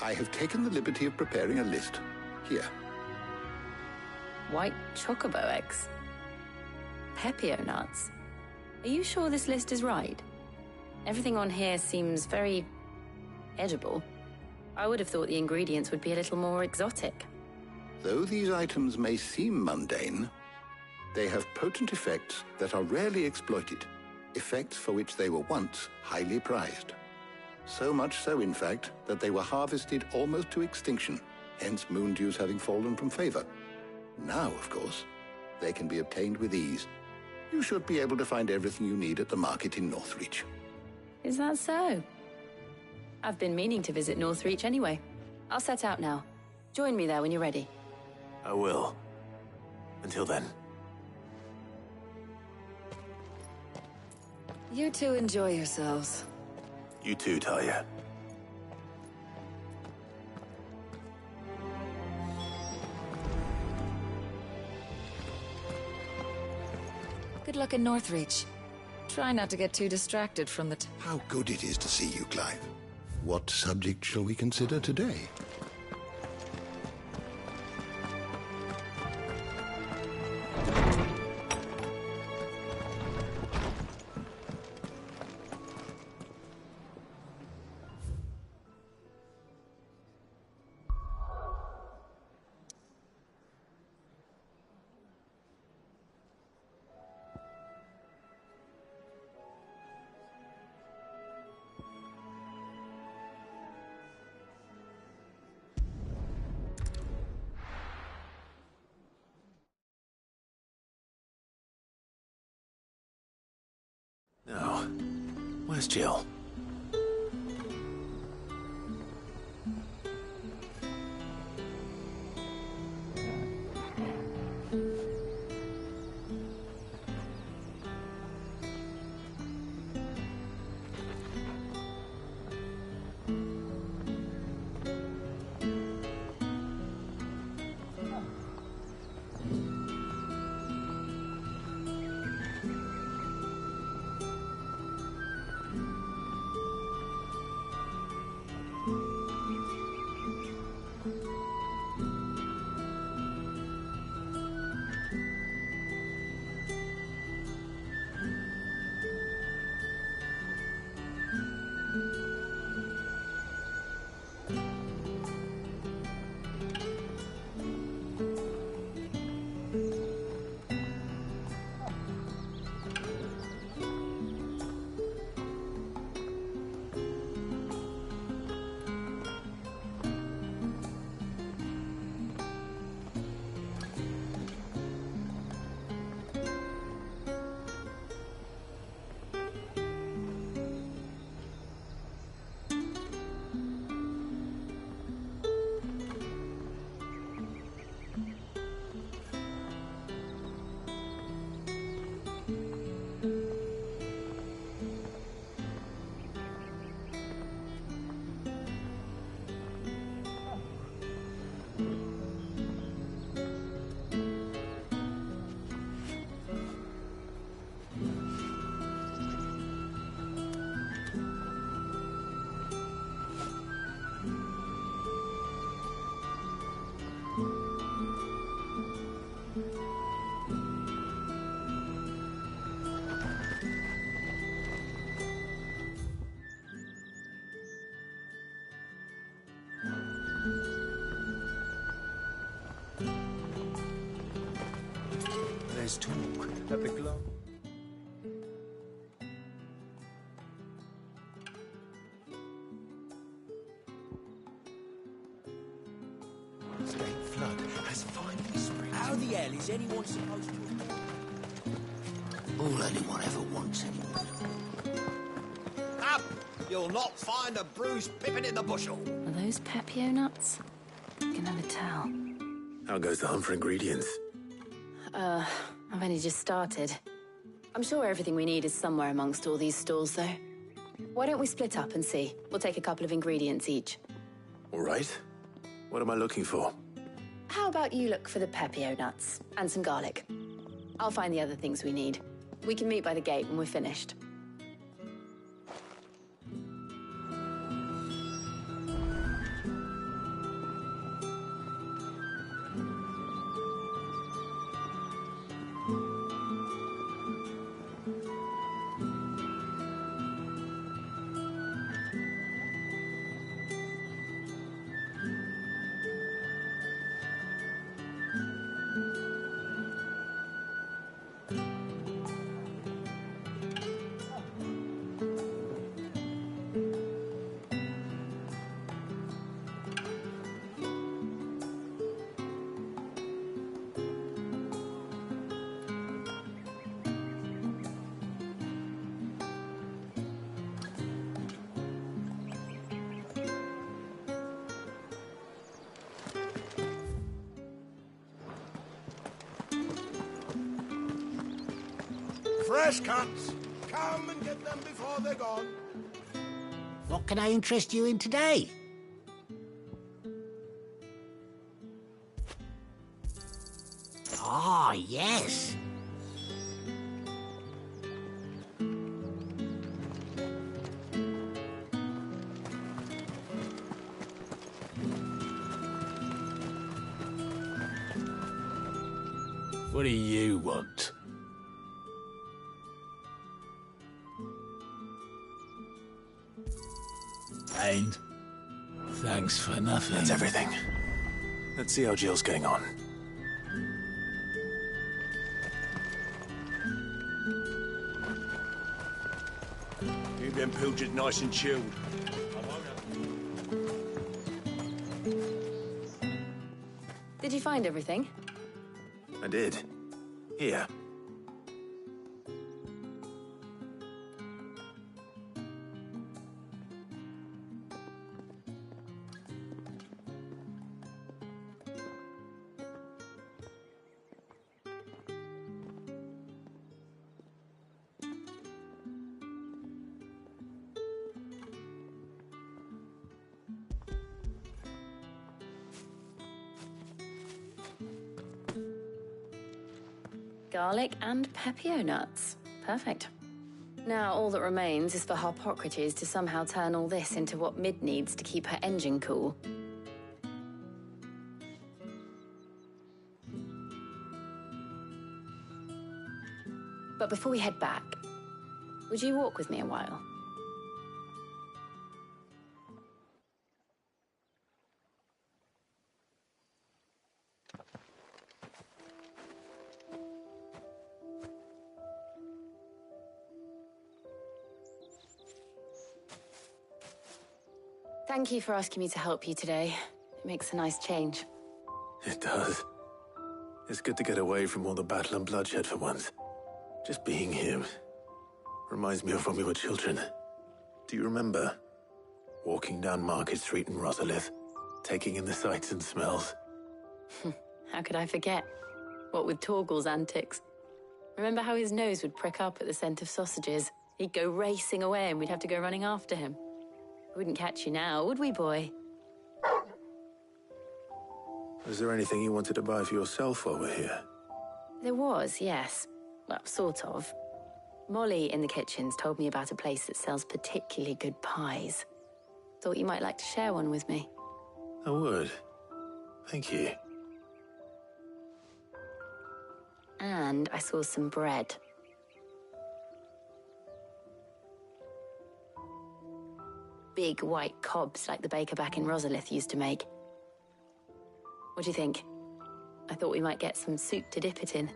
I have taken the liberty of preparing a list. Here. White chocobo eggs. Pepio nuts. Are you sure this list is right? Everything on here seems very edible. I would have thought the ingredients would be a little more exotic. Though these items may seem mundane, they have potent effects that are rarely exploited, effects for which they were once highly prized. So much so, in fact, that they were harvested almost to extinction, hence moon dews having fallen from favor. Now, of course, they can be obtained with ease. You should be able to find everything you need at the market in Northreach. Is that so? I've been meaning to visit Northreach anyway. I'll set out now. Join me there when you're ready. I will. Until then. You two enjoy yourselves. You too, Talia. Good luck in Northreach. Try not to get too distracted from the... How good it is to see you, Clive. What subject shall we consider today? Now, where's Jill? There's talk at the club. State flood has finally spring. How the hell is anyone supposed to... All anyone ever wants anymore. Up! You'll not find a bruised pippin in the bushel. Are those Pepio nuts? You can never tell. How goes the hunt for ingredients? I've only just started. I'm sure everything we need is somewhere amongst all these stalls, though. Why don't we split up and see? We'll take a couple of ingredients each. All right. What am I looking for? How about you look for the Pepio nuts and some garlic? I'll find the other things we need. We can meet by the gate when we're finished. Fresh cuts. Come and get them before they're gone. What can I interest you in today? Ah, yes. What do you want? And thanks for nothing. That's everything. Let's see how Jill's getting on. Keep them pilgers nice and chilled. Did you find everything? I did. Here. Garlic and pepio nuts. Perfect. Now all that remains is for Harpocrates to somehow turn all this into what Mid needs to keep her engine cool. But before we head back, would you walk with me a while? Thank you for asking me to help you today. It makes a nice change. It does. It's good to get away from all the battle and bloodshed for once. Just being here reminds me of when we were children. Do you remember? Walking down Market Street in Rosalith, taking in the sights and smells. How could I forget? What with Torgal's antics. Remember how his nose would prick up at the scent of sausages? He'd go racing away and we'd have to go running after him. We wouldn't catch you now, would we, boy? Was there anything you wanted to buy for yourself while we're here? There was, yes. Well, sort of. Molly in the kitchens told me about a place that sells particularly good pies. Thought you might like to share one with me. I would. Thank you. And I saw some bread. Big white cobs like the baker back in Rosalith used to make. What do you think? I thought we might get some soup to dip it in,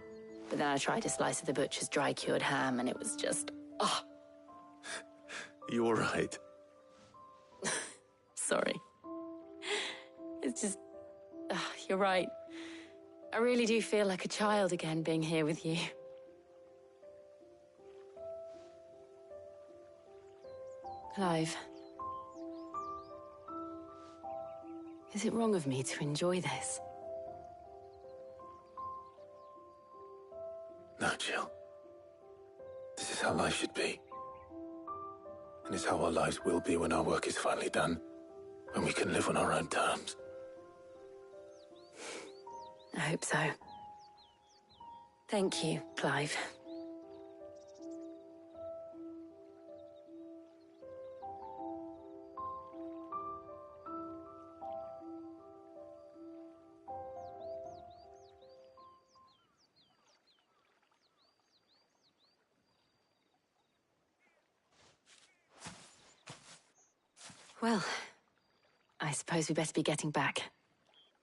but then I tried a slice of the butcher's dry-cured ham and it was just... oh. You all right? Sorry. It's just... you're right. I really do feel like a child again being here with you. Clive. Is it wrong of me to enjoy this? No, Jill. This is how life should be. And it's how our lives will be when our work is finally done. When we can live on our own terms. I hope so. Thank you, Clive. Well, I suppose we better be getting back.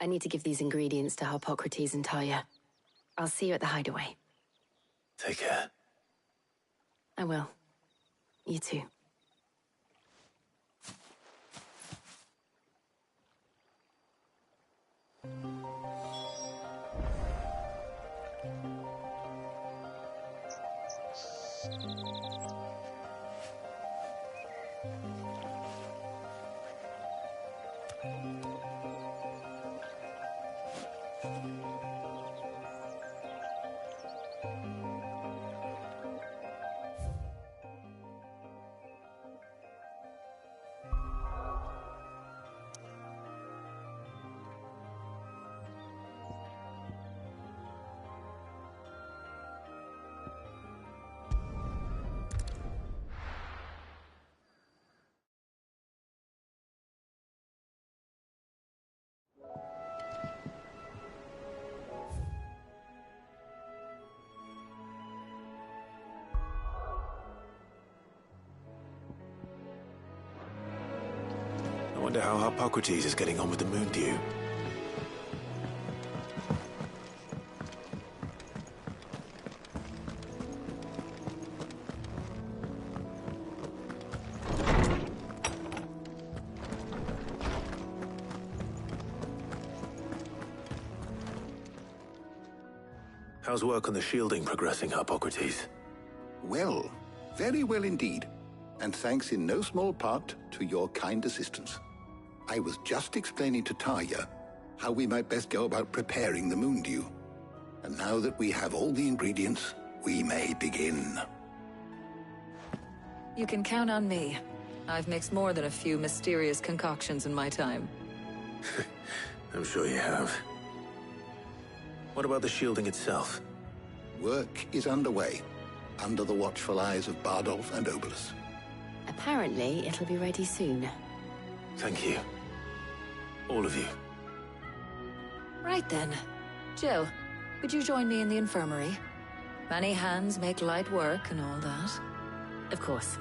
I need to give these ingredients to Harpocrates and Talia. I'll see you at the hideaway. Take care. I will. You too. Wonder how Harpocrates is getting on with the Moondew. How's work on the shielding progressing, Harpocrates? Well, very well indeed. And thanks in no small part to your kind assistance. I was just explaining to Tarja how we might best go about preparing the Moondew. And now that we have all the ingredients, we may begin. You can count on me. I've mixed more than a few mysterious concoctions in my time. I'm sure you have. What about the shielding itself? Work is underway, under the watchful eyes of Bardolph and Obolus. Apparently, it'll be ready soon. Thank you. All of you. Right then. Jill, would you join me in the infirmary? Many hands make light work and all that. Of course.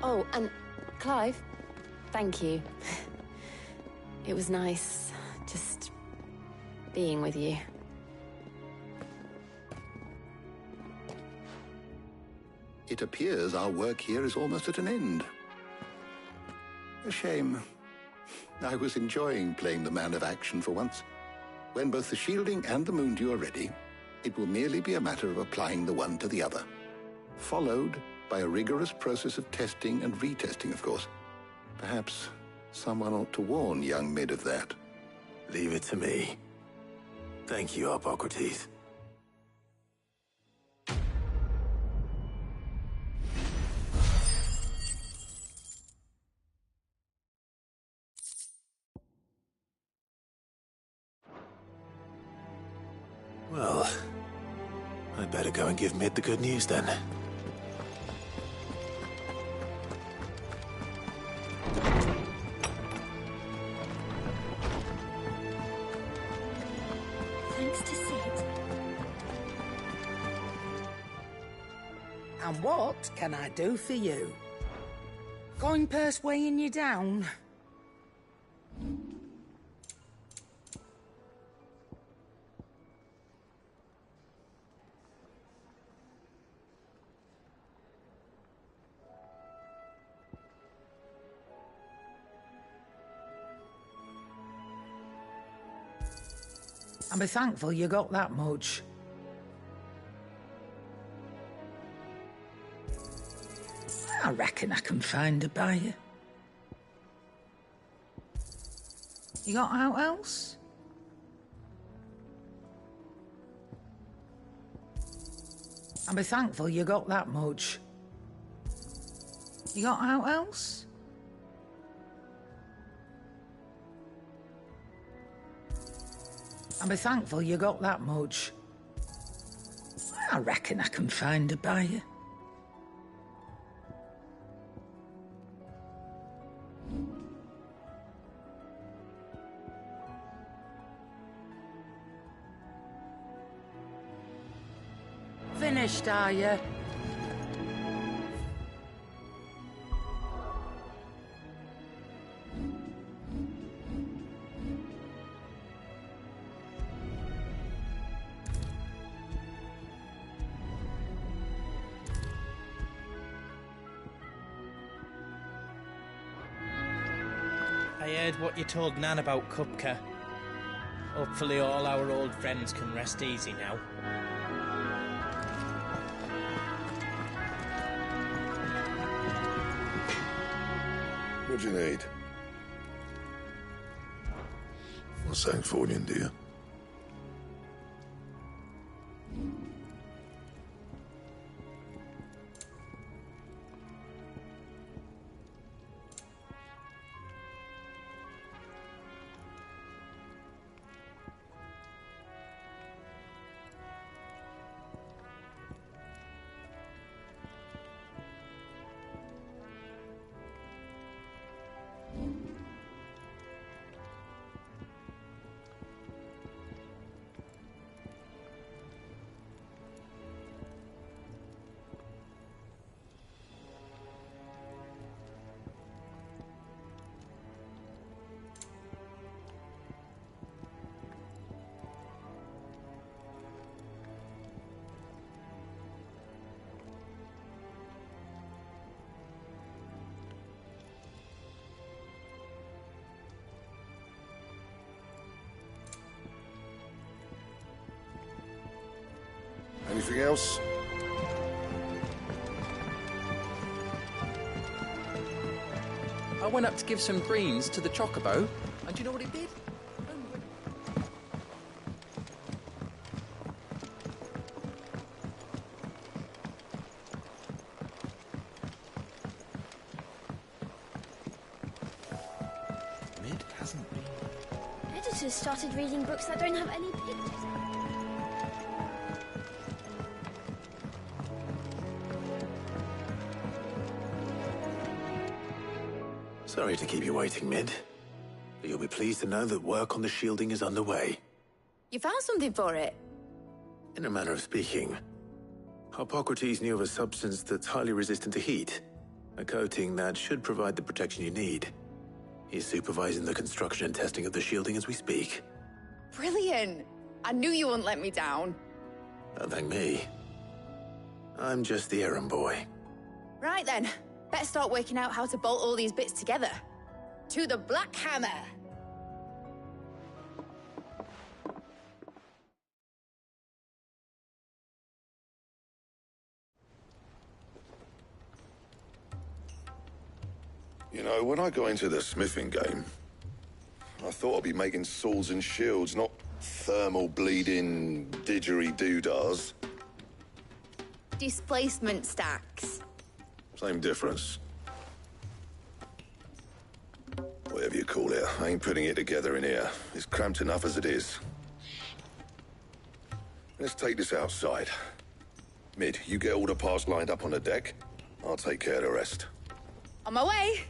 Oh, and Clive, thank you. It was nice, just being with you. It appears our work here is almost at an end. A shame. I was enjoying playing the man of action for once. When both the shielding and the Moondew are ready, it will merely be a matter of applying the one to the other. Followed by a rigorous process of testing and retesting, of course. Perhaps someone ought to warn young Mid of that. Leave it to me. Thank you, Harpocrates. Well, I'd better go and give Mid the good news then. Thanks to Sid. And what can I do for you? Coin purse weighing you down? And be thankful you got that much. I reckon I can find a buyer. You got out else? And be thankful you got that much. You got out else? And be thankful you got that much. I reckon I can find a buyer. Finished, are you? I heard what you told Nan about Kupka. Hopefully all our old friends can rest easy now. What do you need? What's that for you, dear? Anything else? I went up to give some greens to the chocobo, and do you know what it did? Mid hasn't been. Editors started reading books that don't have any pictures. Sorry to keep you waiting, Mid. But you'll be pleased to know that work on the shielding is underway. You found something for it? In a manner of speaking, Harpocrates knew of a substance that's highly resistant to heat, a coating that should provide the protection you need. He's supervising the construction and testing of the shielding as we speak. Brilliant! I knew you wouldn't let me down. Don't thank me. I'm just the errand boy. Right then, better start working out how to bolt all these bits together. To the Black Hammer! You know, when I got into the smithing game, I thought I'd be making swords and shields, not thermal bleeding didgeridoo-dahs. Displacement stacks. Same difference. Whatever you call it, I ain't putting it together in here. It's cramped enough as it is. Let's take this outside. Mid, you get all the parts lined up on the deck. I'll take care of the rest. On my way!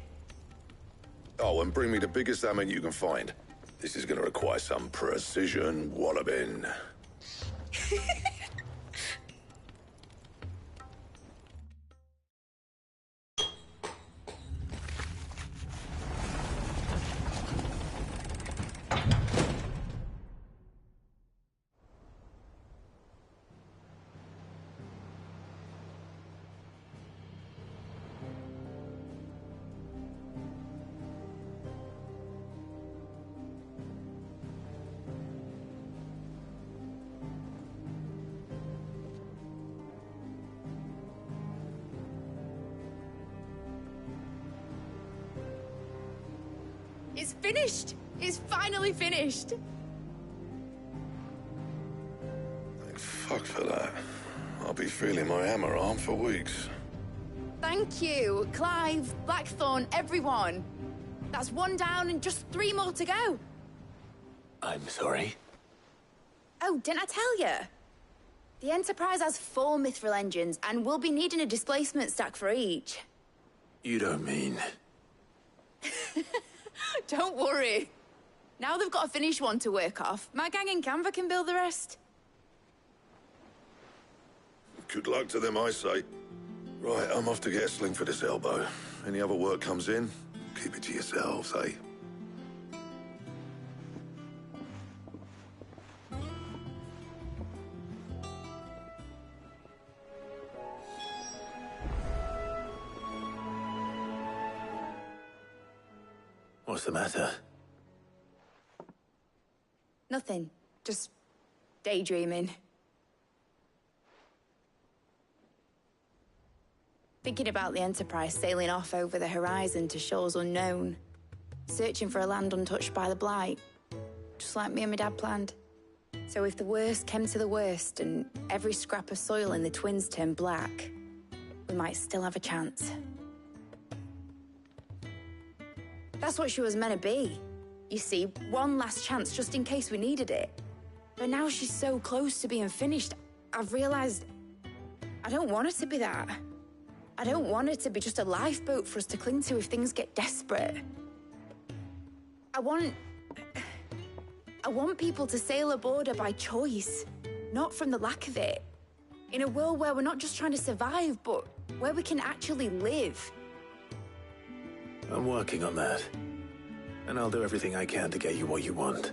Oh, and bring me the biggest salmon you can find. This is gonna require some precision walloping. It's finished! It's finally finished! Thank fuck for that. I'll be feeling my hammer arm for weeks. Thank you, Clive, Blackthorn, everyone. That's one down and just 3 more to go. I'm sorry? Oh, didn't I tell you? The Enterprise has 4 mithril engines, and we'll be needing a displacement stack for each. You don't mean... Don't worry. Now they've got a finished one to work off, my gang in Canva can build the rest. Good luck to them, I say. Right, I'm off to get a sling for this elbow. Any other work comes in, keep it to yourselves, eh? What's the matter? Nothing. Just daydreaming. Thinking about the Enterprise sailing off over the horizon to shores unknown. Searching for a land untouched by the Blight. Just like me and my dad planned. So if the worst came to the worst and every scrap of soil in the Twins turned black, we might still have a chance. That's what she was meant to be. You see, one last chance just in case we needed it. But now she's so close to being finished, I've realized I don't want it to be that. I don't want it to be just a lifeboat for us to cling to if things get desperate. I want people to sail aboard her by choice, not from the lack of it. In a world where we're not just trying to survive, but where we can actually live. I'm working on that. And I'll do everything I can to get you what you want.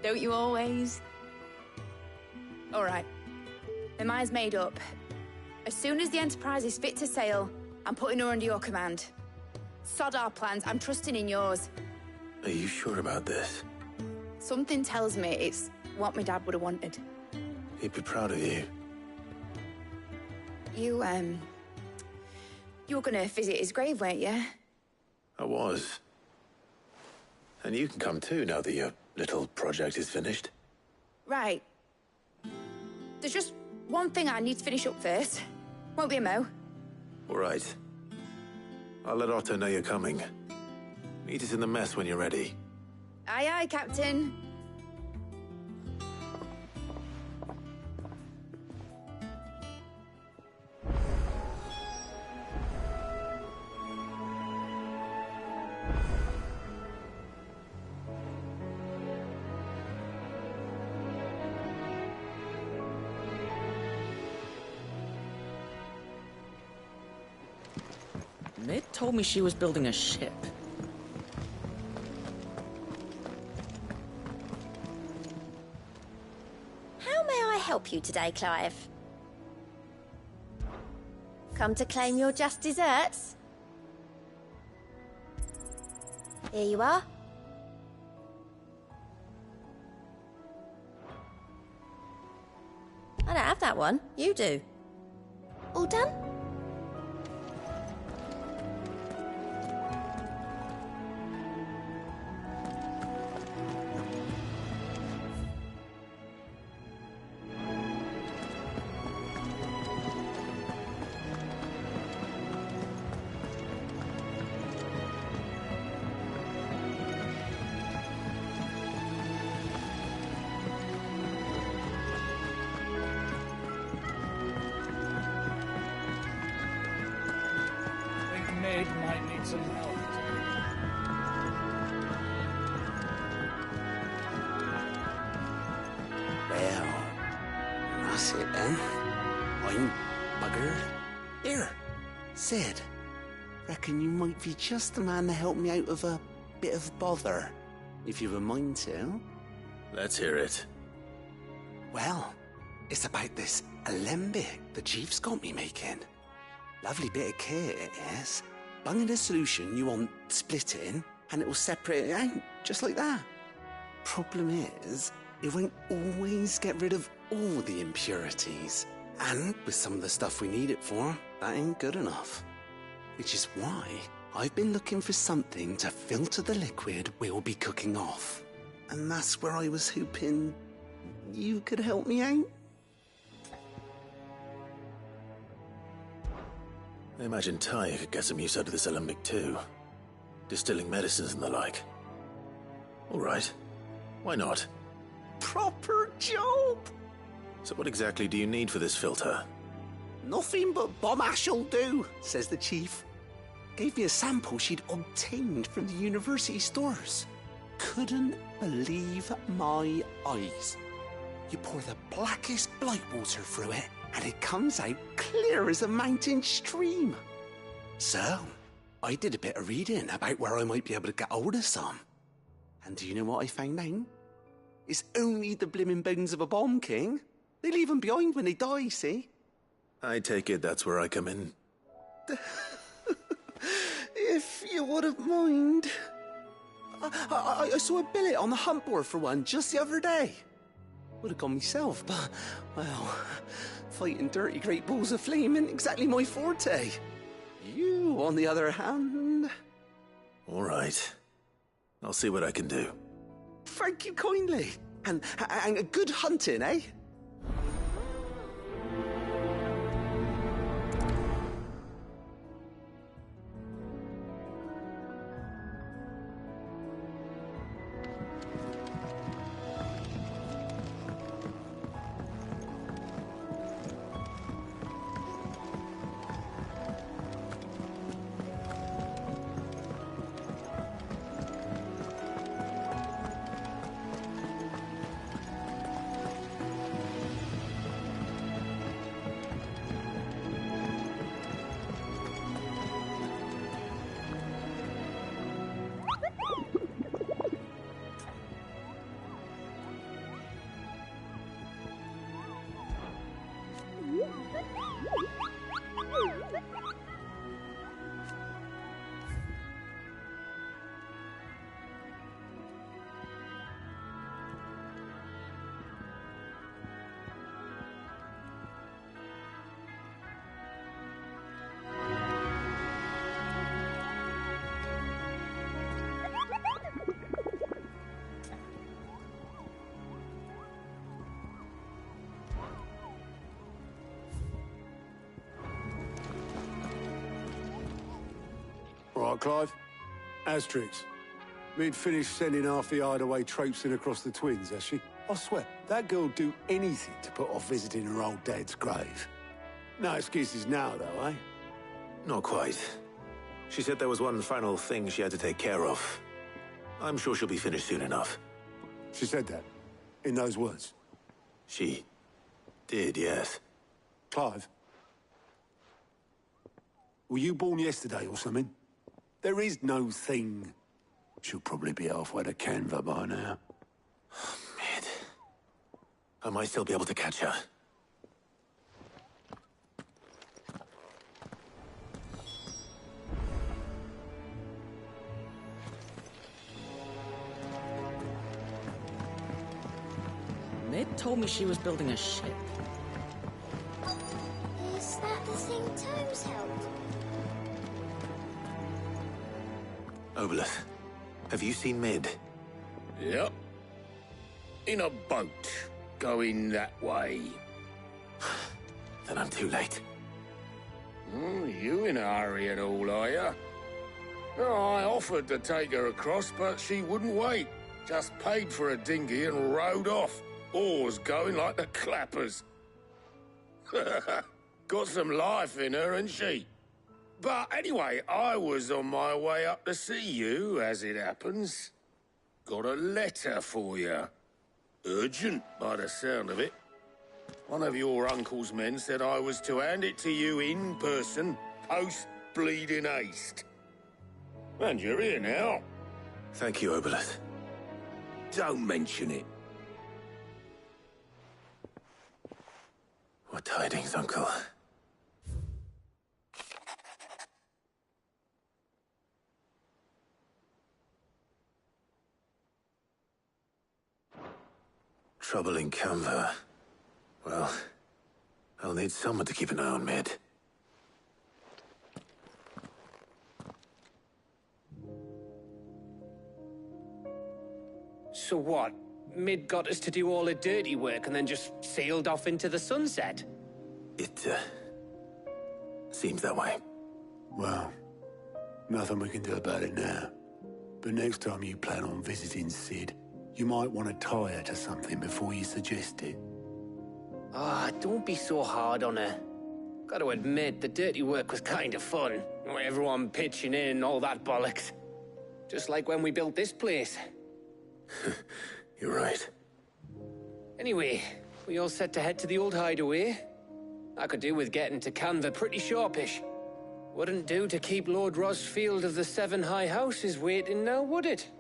Don't you always? All right. My mind's made up. As soon as the Enterprise is fit to sail, I'm putting her under your command. Sod our plans, I'm trusting in yours. Are you sure about this? Something tells me it's what my dad would have wanted. He'd be proud of you. You were gonna visit his grave, weren't you? I was. And you can come too, now that your little project is finished. Right. There's just one thing I need to finish up first. Won't be a mo. All right. I'll let Otto know you're coming. Meet us in the mess when you're ready. Aye, aye, Captain. Mid told me she was building a ship. How may I help you today, Clive? Come to claim your just desserts? Here you are. I don't have that one. You do. All done? Mid might need some help. Well, that's it then. I'm buggered. Here, Sid. Reckon you might be just the man to help me out of a bit of bother, if you've a mind to. Let's hear it. Well, it's about this alembic the chief's got me making. Lovely bit of kit it is. Bung in a solution you want splitting, and it will separate it out, just like that. Problem is, it won't always get rid of all the impurities. And with some of the stuff we need it for, that ain't good enough. Which is why I've been looking for something to filter the liquid we'll be cooking off. And that's where I was hoping you could help me out. I imagine Ty could get some use out of this alembic too. Distilling medicines and the like. All right. Why not? Proper job! So what exactly do you need for this filter? Nothing but bomb ash'll do, says the chief. Gave me a sample she'd obtained from the university stores. Couldn't believe my eyes. You pour the blackest blight water through it, and it comes out clear as a mountain stream. So, I did a bit of reading about where I might be able to get hold of some. And do you know what I found out? It's only the blimmin' bones of a bomb king. They leave them behind when they die, see? I take it that's where I come in. If you wouldn't mind. I saw a billet on the hunt board for one just the other day. Would have gone myself, but, well, fighting dirty great balls of flame ain't exactly my forte. You, on the other hand... All right. I'll see what I can do. Thank you kindly. And good hunting, eh? Right, Clive? Asterix. Mid finished sending half the hideaway traipsing across the twins, has she? I swear, that girl'd do anything to put off visiting her old dad's grave. No excuses now, though, eh? Not quite. She said there was one final thing she had to take care of. I'm sure she'll be finished soon enough. She said that? In those words? She did, yes. Clive? Were you born yesterday or something? There is no thing. She'll probably be halfway to Canva by now. Mid. I might still be able to catch her. Mid told me she was building a ship. Is that the thing Tomes held? Obolus, have you seen Mid? Yep. In a boat, going that way. Then I'm too late. You in a hurry at all, are you? Oh, I offered to take her across, but she wouldn't wait. Just paid for a dinghy and rowed off. Oars going like the clappers. Got some life in her, ain't she? But anyway, I was on my way up to see you, as it happens. Got a letter for you. Urgent, by the sound of it. One of your uncle's men said I was to hand it to you in person, post-bleeding haste. And you're here now. Thank you, Obolus. Don't mention it. What tidings, Uncle? Trouble in Canva. Well, I'll need someone to keep an eye on Mid. So what? Mid got us to do all the dirty work and then just sailed off into the sunset? It, seems that way. Well, nothing we can do about it now. But next time you plan on visiting Sid, you might want to tie her to something before you suggest it. Ah, don't be so hard on her. Got to admit, the dirty work was kind of fun. Everyone pitching in and all that bollocks. Just like when we built this place. You're right. Anyway, we all set to head to the old hideaway. I could do with getting to Canva pretty sharpish. Wouldn't do to keep Lord Rosfield of the Seven High Houses waiting now, would it?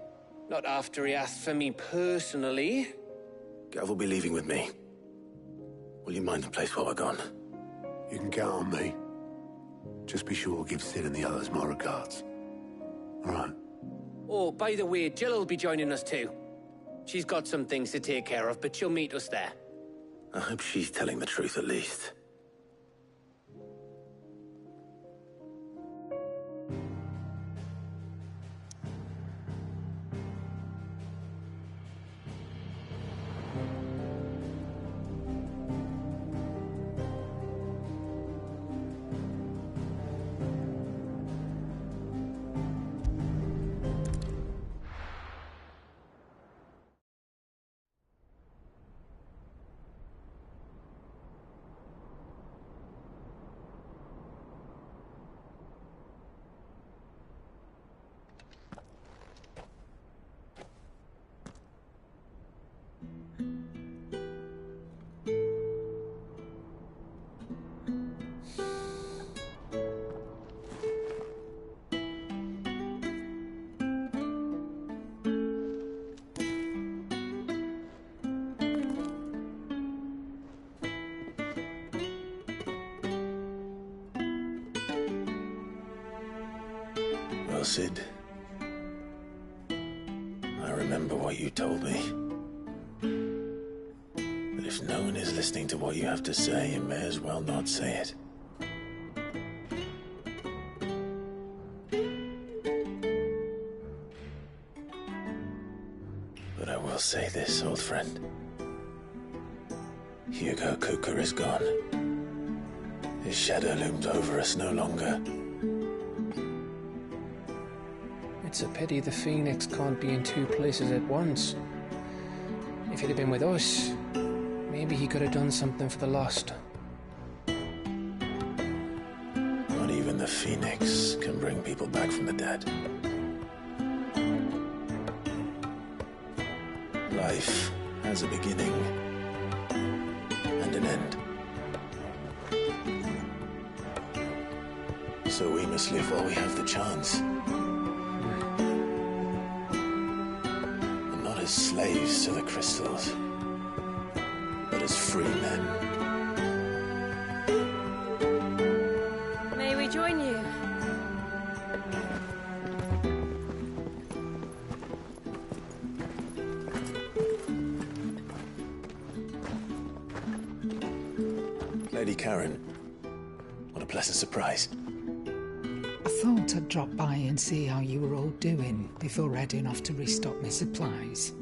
Not after he asked for me personally. Gav will be leaving with me. Will you mind the place while we're gone? You can count on me. Just be sure to give Sid and the others my regards. All right. Oh, by the way, Jill will be joining us too. She's got some things to take care of, but she'll meet us there. I hope she's telling the truth at least. Well, Sid, I remember what you told me. That if no one is listening to what you have to say, you may as well not say it. But I will say this, old friend. Hugo Kupka is gone. His shadow looms over us no longer. It's a pity the Phoenix can't be in two places at once. If he'd have been with us, maybe he could have done something for the lost. Not even the Phoenix can bring people back from the dead. Life has a beginning and an end. So we must live while we have the chance. And not as slaves to the crystals, but as free men. May we join you? Lady Karen, what a pleasant surprise. I thought I'd drop by and see how you were all doing before heading off to restock my supplies.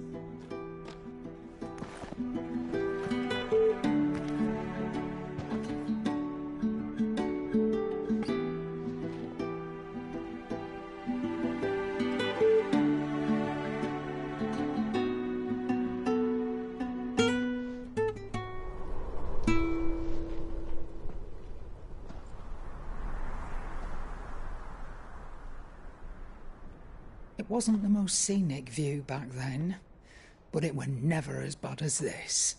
It wasn't the most scenic view back then, but it were never as bad as this.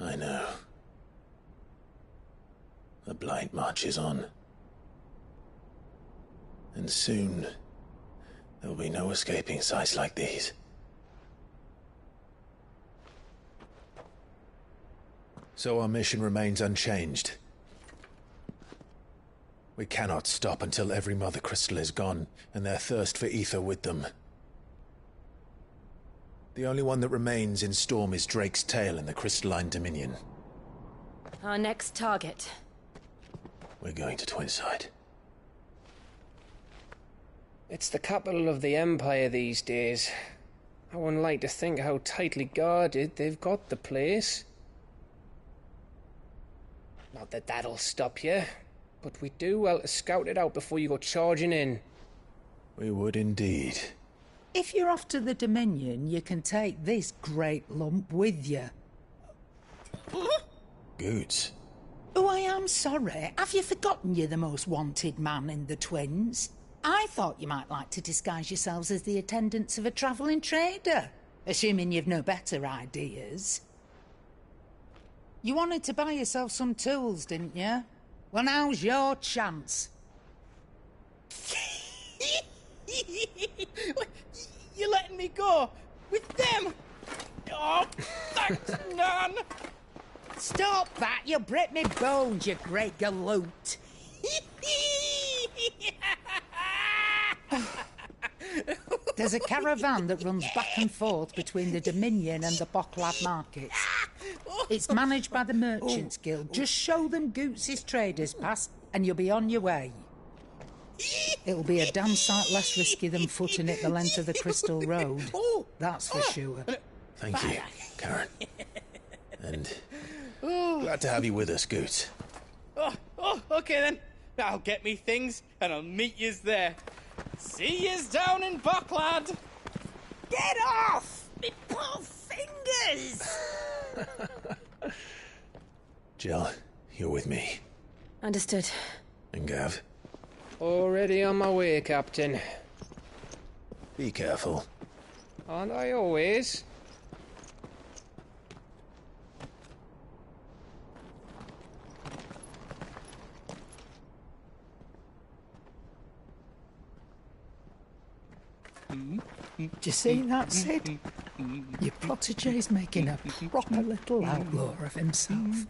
I know. The Blight marches on. And soon, there'll be no escaping sights like these. So our mission remains unchanged. We cannot stop until every Mother Crystal is gone, and their thirst for ether with them. The only one that remains in Storm is Drake's Tail in the Crystalline Dominion. Our next target. We're going to Twinside. It's the capital of the Empire these days. I wouldn't like to think how tightly guarded they've got the place. Not that that'll stop you, but we do well to scout it out before you go charging in. We would indeed. If you're off to the Dominion, you can take this great lump with you. Goods. Oh, I am sorry. Have you forgotten you're the most wanted man in the Twins? I thought you might like to disguise yourselves as the attendants of a travelling trader, assuming you've no better ideas. You wanted to buy yourself some tools, didn't you? Well, now's your chance. You're letting me go? With them? Oh, thanks, Nan! Stop that! You'll break me bones, you great galoot! There's a caravan that runs back and forth between the Dominion and the Bocklad markets. It's managed by the Merchants Guild. Just show them Goots' traders pass and you'll be on your way. It'll be a damn sight less risky than footing it the length of the Crystal Road. That's for sure. Thank you, Karen. And glad to have you with us, Goots. Okay then. I'll get me things and I'll meet yous there. See yous down in Bocklad. Get off! Me poor fingers! Jill, you're with me. Understood. And Gav? Already on my way, Captain. Be careful. Aren't I always? Do you see that, Sid? Your protégé's making a proper little outlaw of himself.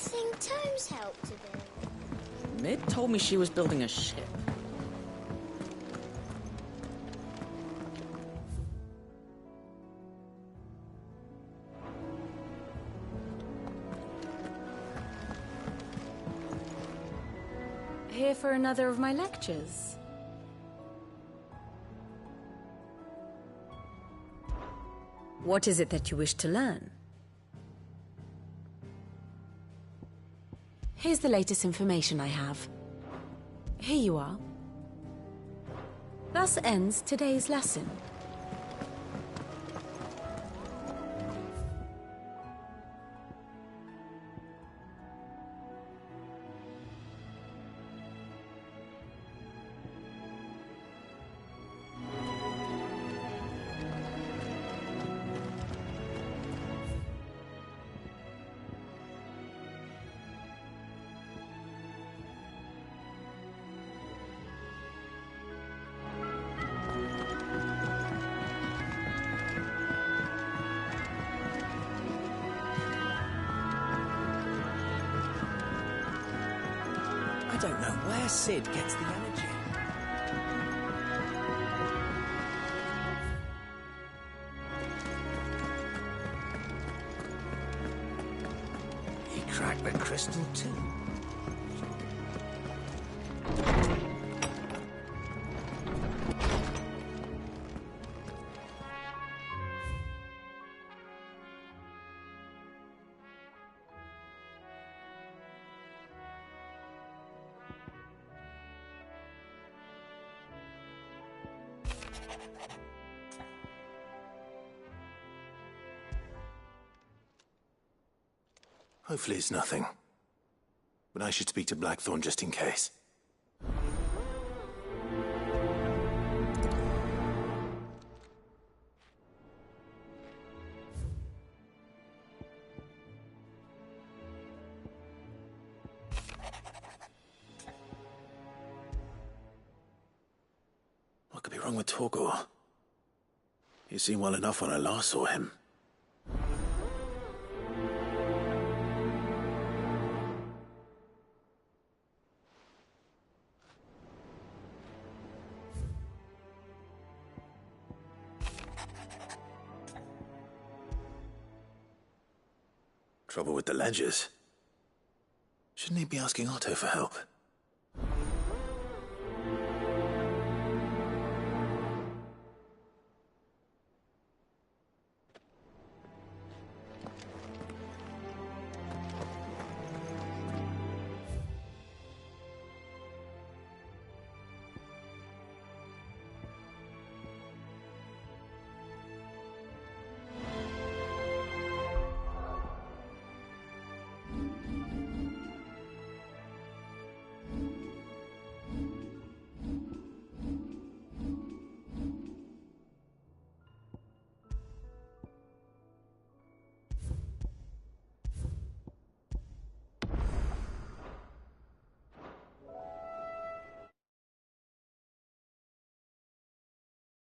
anything Tomes helped to build? Mid told me she was building a ship. Here for another of my lectures? What is it that you wish to learn? Here's the latest information I have. Here you are. Thus ends today's lesson. I don't know where Sid gets the energy. He cracked the crystal too. Hopefully it's nothing. But I should speak to Blackthorn just in case. What could be wrong with Torgor? He seemed well enough when I last saw him. Trouble with the ledgers. Shouldn't he be asking Otto for help?